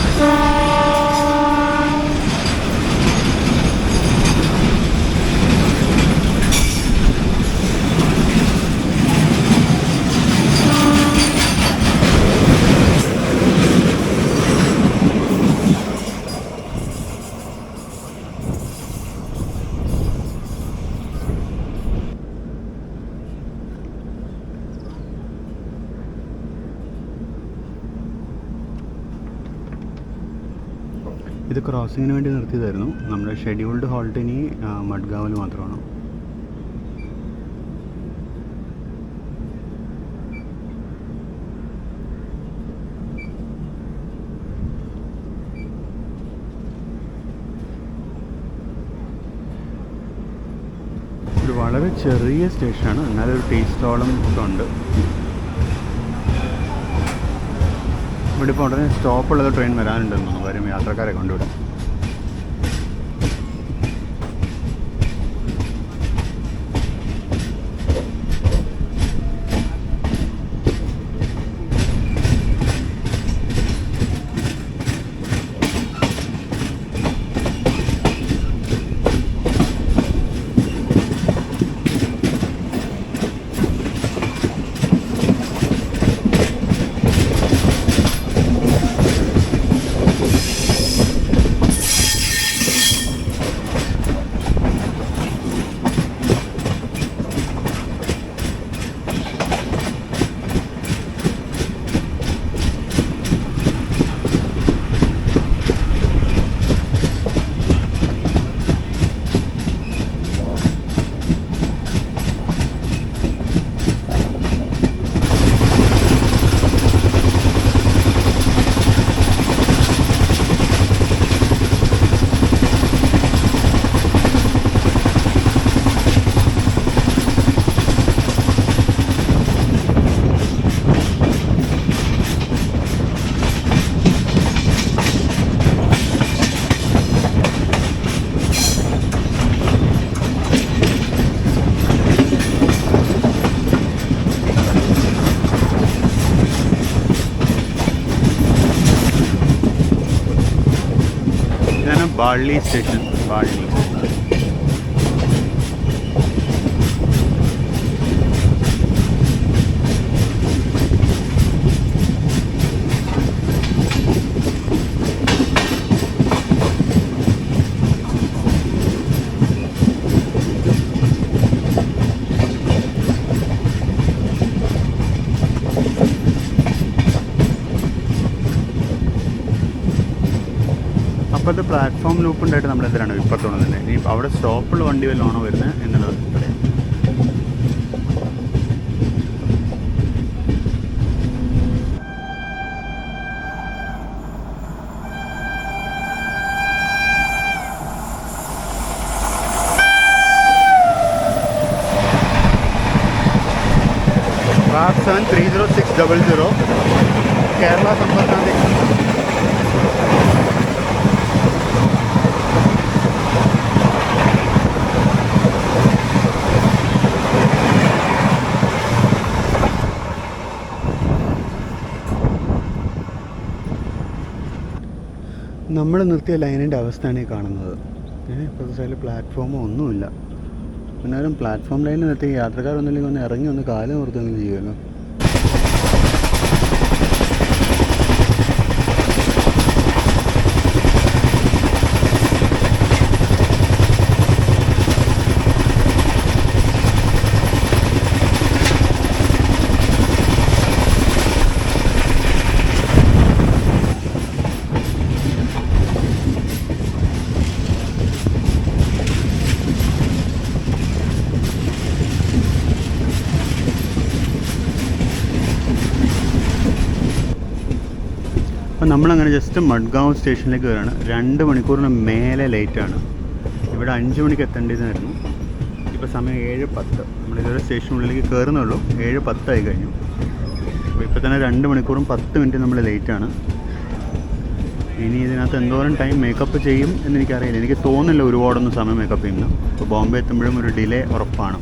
ഇത് ക്രോസിങ്ങിന് വേണ്ടി നിർത്തിയതായിരുന്നു. നമ്മുടെ ഷെഡ്യൂൾഡ് ഹോൾട്ട് ഇനി മഡ്ഗാവിൽ മാത്രമാണ്. ഒരു വളരെ ചെറിയ സ്റ്റേഷനാണ്, എന്നാലും ഒരു ടീ സ്റ്റോളും ഒക്കെ ഉണ്ട്. ഇവിടെ ഇപ്പോൾ ഉടനെ സ്റ്റോപ്പുള്ളത് ട്രെയിൻ വരാനുണ്ടെന്നു വരും യാത്രക്കാരെ കൊണ്ടുവിടാം. ബാർലി സ്റ്റേഷൻ. ബാർലി അപ്പോഴത്തെ പ്ലാറ്റ്ഫോം ലൂപ്പ് ഉണ്ടായിട്ട് നമ്മൾ എന്തിനാണ് ഇപ്പത്തോണം തന്നെ. ഇനി അവിടെ സ്റ്റോപ്പിൽ വണ്ടി വല്ലതാണോ വരുന്നത് എന്നുള്ളത് പറയാം. ക്ലാസ് 7 30600 കേരള സമ്പർക്ക് ക്രാന്തി. നമ്മൾ നിർത്തിയ ലൈനിൻ്റെ അവസ്ഥയാണ് ഈ കാണുന്നത്. ഇപ്പോഴത്തെ സൈഡിൽ പ്ലാറ്റ്ഫോമോ ഒന്നുമില്ല. എന്നാലും പ്ലാറ്റ്ഫോം ലൈനിൽ നിർത്തി യാത്രക്കാരൊന്നുമില്ലെങ്കിൽ ഒന്ന് ഇറങ്ങി ഒന്ന് കാല് നിർത്തുമെങ്കിലും ചെയ്യുമല്ലോ. നമ്മളങ്ങനെ ജസ്റ്റ് മഡ്ഗാവ് സ്റ്റേഷനിലേക്ക് കയറാണ്. 2 മണിക്കൂറിന് മേലെ ലേറ്റാണ്. ഇവിടെ 5 മണിക്ക് എത്തേണ്ടതായിരുന്നു. ഇപ്പോൾ സമയം 7:10. നമ്മളിതുവരെ സ്റ്റേഷനുള്ളിലേക്ക് കയറുന്നുള്ളൂ. 7:10 ആയി കഴിഞ്ഞു. അപ്പോൾ ഇപ്പോൾ തന്നെ 2 മണിക്കൂറും 10 മിനിറ്റ് നമ്മൾ ലേറ്റാണ്. ഇനി ഇതിനകത്ത് എന്തോരം ടൈം മേക്കപ്പ് ചെയ്യും എന്നെനിക്കറിയില്ല. എനിക്ക് തോന്നുന്നില്ല ഒരുപാടൊന്നും സമയം മേക്കപ്പ് ചെയ്യുന്നു. ഇപ്പോൾ ബോംബെ എത്തുമ്പോഴും ഒരു ഡിലേ ഉറപ്പാണ്.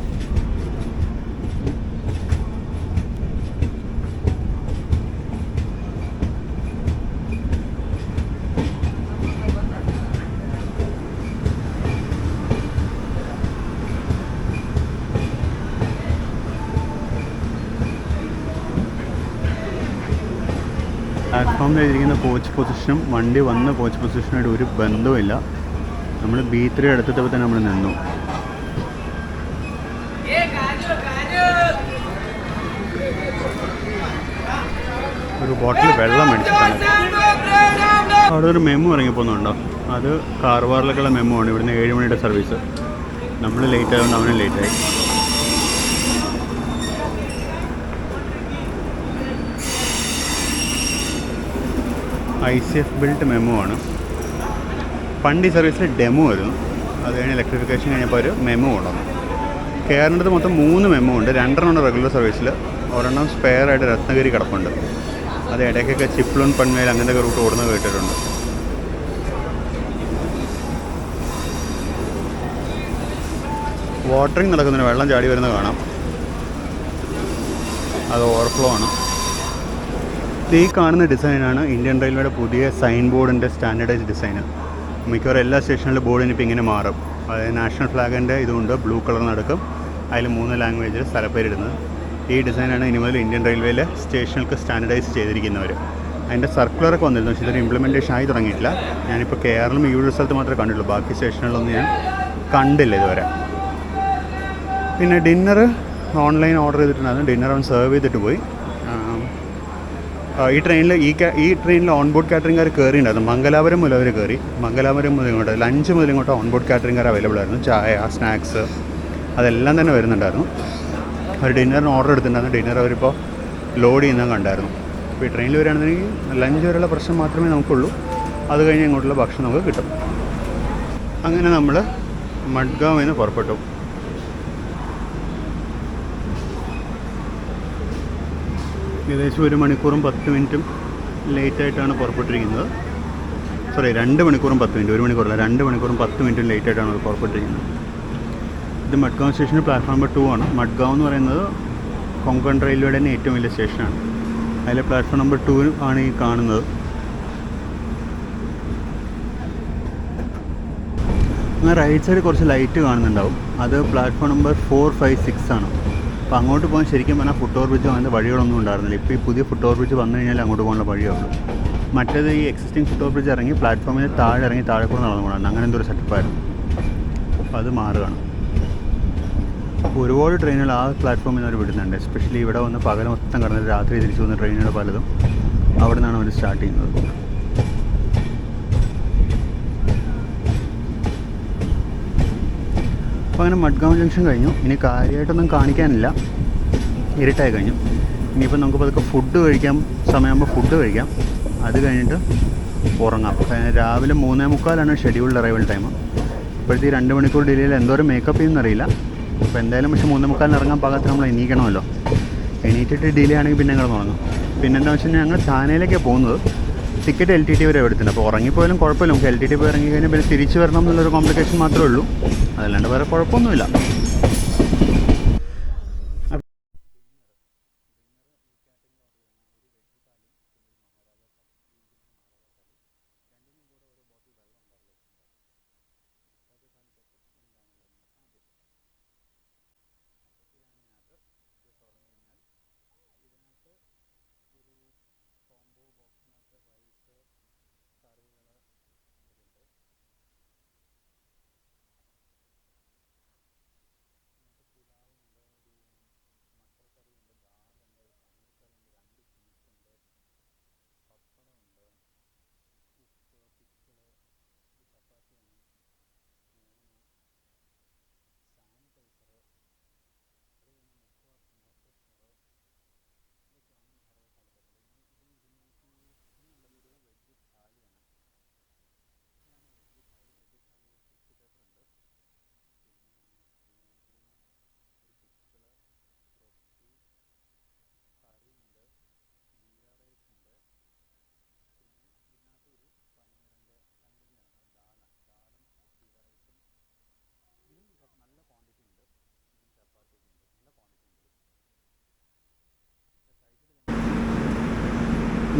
പ്ലാറ്റ്ഫോമിൽ എഴുതിയിരിക്കുന്ന കോച്ച് പൊസിഷനും വണ്ടി വന്ന കോച്ച് പൊസിഷനായിട്ട് ഒരു ബന്ധവുമില്ല. നമ്മൾ B3 അടുത്തപ്പോൾ തന്നെ നമ്മൾ നിന്നു. ഒരു ബോട്ടിൽ വെള്ളം മേടിച്ചിട്ടാണ്. അവിടെ ഒരു മെമ്മു ഇറങ്ങിപ്പോകുന്നുണ്ടോ? അത് കാർവാറിലേക്കുള്ള മെമ്മു ആണ്. ഇവിടുന്ന് 7 മണിയുടെ സർവീസ്. നമ്മൾ ലേറ്റ് ആയതുകൊണ്ട് അവനും ലേറ്റായി. ICF ബിൽറ്റ് മെമ്മു ആണ്. പണ്ട് ഈ സർവീസിൽ ഡെമോ ആയിരുന്നു. അത് കഴിഞ്ഞ് ഇലക്ട്രിഫിക്കേഷൻ കഴിഞ്ഞപ്പോൾ ഒരു മെമ്മു കൊണ്ടുവന്നു. കയറേണ്ടത് മൊത്തം 3 മെമ്മു ഉണ്ട്. 2 റെഗുലർ സർവീസിൽ, ഒരെണ്ണം സ്പെയർ ആയിട്ട് രത്നഗിരി കിടപ്പുണ്ട്. അത് ഇടയ്ക്കൊക്കെ ചിപ്ലൂൺ പൺവേൽ അങ്ങനത്തെ റൂട്ട് ഓടുന്നത് കേട്ടിട്ടുണ്ട്. വാട്ടറിങ് നടക്കുന്നുണ്ട്. വെള്ളം ചാടി വരുന്നത് കാണാം. അത് ഓവർഫ്ലോ ആണ്. ഈ കാണുന്ന ഡിസൈനാണ് ഇന്ത്യൻ റെയിൽവേയുടെ പുതിയ സൈൻ ബോർഡിൻ്റെ സ്റ്റാൻഡേർഡൈസ് ഡിസൈന്. മിക്കവാറും എല്ലാ സ്റ്റേഷനിലും ബോർഡിന് ഇപ്പോൾ ഇങ്ങനെ മാറും. അതായത് നാഷണൽ ഫ്ലാഗിൻ്റെ ഇതുകൊണ്ട് ബ്ലൂ കളർ നടക്കും. അതിൽ 3 ലാംഗ്വേജിൽ സ്ഥലപ്പേരിടുന്നത്. ഈ ഡിസൈനാണ് ഇനി മുതൽ ഇന്ത്യൻ റെയിൽവേയിലെ സ്റ്റേഷനുകൾക്ക് സ്റ്റാൻഡേർഡൈസ് ചെയ്തിരിക്കുന്നവർ. അതിൻ്റെ സർക്കുലറൊക്കെ വന്നിരുന്നു. പക്ഷേ ഇതൊരു ഇംപ്ലിമെൻറ്റേഷൻ ആയി തുടങ്ങിയിട്ടില്ല. ഞാനിപ്പോൾ കേരളം ഈ ഒരു സ്ഥലത്ത് മാത്രമേ കണ്ടിട്ടുള്ളൂ. ബാക്കി സ്റ്റേഷനുകളൊന്നും ഞാൻ കണ്ടില്ല ഇതുവരെ. പിന്നെ ഡിന്നർ ഓൺലൈൻ ഓർഡർ ചെയ്തിട്ടുണ്ടായിരുന്നു. ഡിന്നർ അവൻ സെർവ് ചെയ്തിട്ട് പോയി. ഈ ട്രെയിനിൽ ഓൺബോർഡ് കാറ്ററിംഗുകാർ കയറിയിട്ടുണ്ടായിരുന്നു. മംഗലാപുരം മുതൽ അവർ കയറി. മംഗലാപുരം മുതൽ ഇങ്ങോട്ട് ലഞ്ച് മുതൽ ഇങ്ങോട്ട് ഓൺബോർഡ് കാറ്ററിംഗുകാർ അവൈലബിൾ ആയിരുന്നു. ചായ, സ്നാക്സ് അതെല്ലാം തന്നെ വരുന്നുണ്ടായിരുന്നു. അവർ ഡിന്നറിന് ഓർഡർ എടുത്തിട്ടുണ്ടായിരുന്നു. ഡിന്നർ അവരിപ്പോൾ ലോഡ് ചെയ്യുന്നത് കണ്ടായിരുന്നു. അപ്പോൾ ഈ ട്രെയിനിൽ വരികയാണെന്നുണ്ടെങ്കിൽ ലഞ്ച് വരെയുള്ള പ്രശ്നം മാത്രമേ നമുക്കുള്ളൂ. അത് കഴിഞ്ഞ് ഇങ്ങോട്ടുള്ള ഭക്ഷണം നമുക്ക് കിട്ടും. അങ്ങനെ നമ്മൾ മഡ്ഗാവിൽ നിന്ന് പുറപ്പെട്ടു. ഏകദേശം 1 മണിക്കൂറും 10 മിനിറ്റും ലേറ്റായിട്ടാണ് പുറപ്പെട്ടിരിക്കുന്നത്. 2 മണിക്കൂറും 10 മിനിറ്റ്, 1 മണിക്കൂറല്ല, 2 മണിക്കൂറും 10 മിനിറ്റും ലേറ്റായിട്ടാണ് പുറപ്പെട്ടിരിക്കുന്നത്. ഇത് മഡ്ഗാവ് സ്റ്റേഷൻ പ്ലാറ്റ്ഫോം നമ്പർ 2 ആണ്. മഡ്ഗാവ് എന്ന് പറയുന്നത് കൊങ്കൺ റെയിൽവേയുടെ തന്നെ ഏറ്റവും വലിയ സ്റ്റേഷനാണ്. അതിലെ പ്ലാറ്റ്ഫോം നമ്പർ 2 ആണ് ഈ കാണുന്നത്. അങ്ങനെ റൈറ്റ് സൈഡ് കുറച്ച് ലൈറ്റ് കാണുന്നുണ്ടാവും. അത് പ്ലാറ്റ്ഫോം നമ്പർ 4, 5, 6 ആണ്. അപ്പോൾ അങ്ങോട്ട് പോകാൻ ശരിക്കും പറഞ്ഞാൽ ഫുട് ഓവർ ബ്രിഡ്ജോ അങ്ങനത്തെ വഴികളൊന്നും ഉണ്ടായിരുന്നില്ല. ഇപ്പോൾ ഈ പുതിയ ഫുട് ഓവർ ബ്രിഡ്ജ് വന്നു കഴിഞ്ഞാൽ അങ്ങോട്ട് പോകാനുള്ള വഴിയുള്ളൂ. മറ്റേത് ഈ എക്സിസ്റ്റിംഗ് ഫുട് ഓവർ ബ്രിഡ്ജ് ഇറങ്ങി പ്ലാറ്റ്ഫോമിൽ താഴെ ഇറങ്ങി താഴെ കൂടെ നടന്നു പോകണം. അങ്ങനെ എന്തൊരു സെറ്റപ്പായിരുന്നു. അപ്പോൾ അത് മാറുകയാണ്. അപ്പോൾ ഒരുപാട് ട്രെയിനുകൾ ആ പ്ലാറ്റ്ഫോമിൽ നിന്ന് അവർ വിടുന്നുണ്ട്. എസ്പെഷ്യലി ഇവിടെ വന്ന് പകൽ മൊത്തം കടന്നിട്ട് രാത്രി തിരിച്ചു വന്ന ട്രെയിനുകൾ പലതും അവിടെ നിന്നാണ് അവർ സ്റ്റാർട്ട് ചെയ്യുന്നത്. അപ്പോൾ അങ്ങനെ മഡ്ഗാവ് ജംഗ്ഷൻ കഴിഞ്ഞു. ഇനി കാര്യമായിട്ടൊന്നും കാണിക്കാനില്ല, ഇരുട്ടായി കഴിഞ്ഞു. ഇനിയിപ്പോൾ നമുക്ക് പതുക്കെ ഫുഡ് കഴിക്കാം. സമയമാകുമ്പോൾ ഫുഡ് കഴിക്കാം. അത് കഴിഞ്ഞിട്ട് ഉറങ്ങാം. രാവിലെ 3:45 ഷെഡ്യൂൾഡ് അറൈവൽ ടൈം. ഇപ്പോഴത്തെ 2 മണിക്കൂർ ഡിലേയിൽ എന്തോരം മേക്കപ്പ് ചെയ്യുമെന്നറിയില്ല. അപ്പോൾ എന്തായാലും പക്ഷേ 3:45 ഇറങ്ങാൻ പാകത്തിന് നമ്മൾ എണീക്കണമല്ലോ. എണീറ്റിട്ട് ഡിലേ ആണെങ്കിൽ പിന്നെ ഞങ്ങൾ ഉറങ്ങും. പിന്നെന്താ വെച്ച് കഴിഞ്ഞാൽ ഞങ്ങൾ ചാനയിലേക്കാണ് പോകുന്നത്. ടിക്കറ്റ് LTT വരെ എടുത്തിട്ടുണ്ട്. അപ്പോൾ ഉറങ്ങിപ്പോയാലും കുഴപ്പമില്ല. നമുക്ക് LTT പോയി ഇറങ്ങി കഴിഞ്ഞാൽ പിന്നെ തിരിച്ച് വരണം എന്നുള്ളൊരു കോംപ്ലിക്കേഷൻ മാത്രമേ ഉള്ളൂ. അതല്ലാണ്ട് വേറെ കുഴപ്പമൊന്നുമില്ല.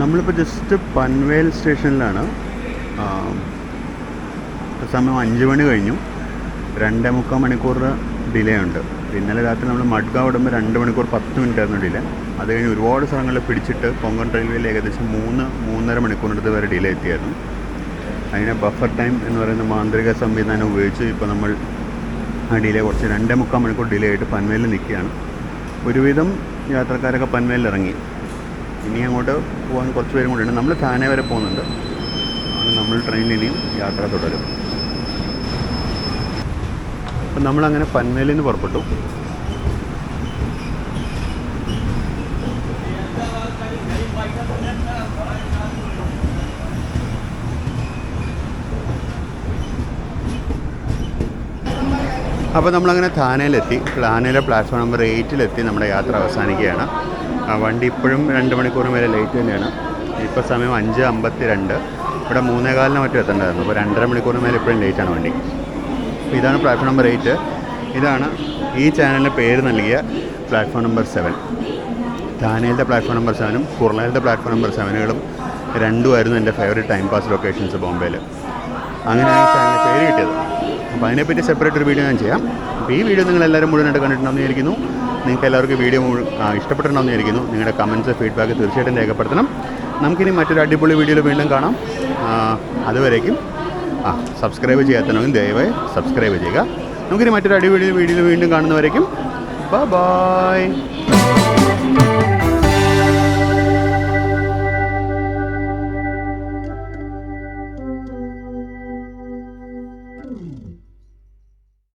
നമ്മളിപ്പോൾ ജസ്റ്റ് പൻവേൽ സ്റ്റേഷനിലാണ്. സമയം 5 മണി കഴിഞ്ഞു. 2.25 മണിക്കൂർ ഡിലേ ഉണ്ട്. ഇന്നലെ രാത്രി നമ്മൾ മഡ്ഗാവ് വിടുമ്പോൾ 2 മണിക്കൂർ 10 മിനിറ്റ് ആയിരുന്നു ഡിലേ. അത് കഴിഞ്ഞ് ഒരുപാട് സ്ഥലങ്ങളിൽ പിടിച്ചിട്ട് കൊങ്കൺ റെയിൽവേയിൽ ഏകദേശം 3-3.5 മണിക്കൂറിനടുത്ത് വരെ ഡിലേ എത്തിയായിരുന്നു. അതിനെ ബഫർ ടൈം എന്ന് പറയുന്ന മാന്ത്രിക സംവിധാനം ഉപയോഗിച്ച് ഇപ്പോൾ നമ്മൾ ആ ഡിലേ കുറച്ച് 2.25 മണിക്കൂർ ഡിലേ ആയിട്ട് പൻവേലിൽ നിൽക്കുകയാണ്. ഒരുവിധം യാത്രക്കാരൊക്കെ പൻവേലിൽ ഇറങ്ങി. ഇനി അങ്ങോട്ട് പോകാൻ കുറച്ച് പേരും കൂടെ ഉണ്ട്. നമ്മൾ താനെ വരെ പോകുന്നുണ്ട്. ആണ് നമ്മൾ ട്രെയിനിൽ ഇനിയും യാത്ര തുടരും. അപ്പം നമ്മളങ്ങനെ പൻവേലിൽ നിന്ന് പുറപ്പെട്ടു. അപ്പോൾ നമ്മളങ്ങനെ താനയിലെത്തി. താനയിലെ പ്ലാറ്റ്ഫോം നമ്പർ 8 നമ്മുടെ യാത്ര അവസാനിക്കുകയാണ്. വണ്ടി ഇപ്പോഴും 2 മണിക്കൂറും വരെ ലേറ്റ് തന്നെയാണ്. ഇപ്പോൾ സമയം 5:52. ഇവിടെ 3:15 മറ്റും എത്തേണ്ടതായിരുന്നു. അപ്പോൾ 2.5 മണിക്കൂറിന് മേലെ ഇപ്പോഴും ലേറ്റാണ് വണ്ടി. അപ്പോൾ ഇതാണ് പ്ലാറ്റ്ഫോം നമ്പർ 8. ഇതാണ് ഈ ചാനലിൻ്റെ പേര് നൽകിയ പ്ലാറ്റ്ഫോം നമ്പർ 7. താനയിലത്തെ പ്ലാറ്റ്ഫോം നമ്പർ 7ഉം കുർളയിലത്തെ പ്ലാറ്റ്ഫോം നമ്പർ 7കളും രണ്ടുമായിരുന്നു എൻ്റെ ഫേവറേറ്റ് ടൈം പാസ് ലൊക്കേഷൻസ് ബോംബെയിൽ. അങ്ങനെയാണ് ഈ ചാനലിന് പേര് കിട്ടിയത്. അപ്പോൾ അതിനെപ്പറ്റി സെപ്പറേറ്റ് ഒരു വീഡിയോ ഞാൻ ചെയ്യാം. അപ്പോൾ ഈ വീഡിയോ നിങ്ങളെല്ലാവരും മുഴുവനായിട്ട് കണ്ടിട്ടുണ്ടെന്ന് വിചാരിക്കുന്നു. നിങ്ങൾക്ക് എല്ലാവർക്കും വീഡിയോ ഇഷ്ടപ്പെട്ടിട്ടുണ്ടെന്ന് വിചാരിക്കുന്നു. നിങ്ങളുടെ കമൻറ്റ്സ് ഫീഡ്ബാക്ക് തീർച്ചയായിട്ടും രേഖപ്പെടുത്തണം. നമുക്കിനി മറ്റൊരു അടിപൊളി വീഡിയോയിൽ വീണ്ടും കാണാം. അതുവരേക്കും സബ്സ്ക്രൈബ് ചെയ്യാത്തവരും ദയവായി സബ്സ്ക്രൈബ് ചെയ്യുക. നമുക്കിനി മറ്റൊരു അടിപൊളി വീഡിയോയിൽ വീണ്ടും കാണുന്നവരേക്കും ബൈ.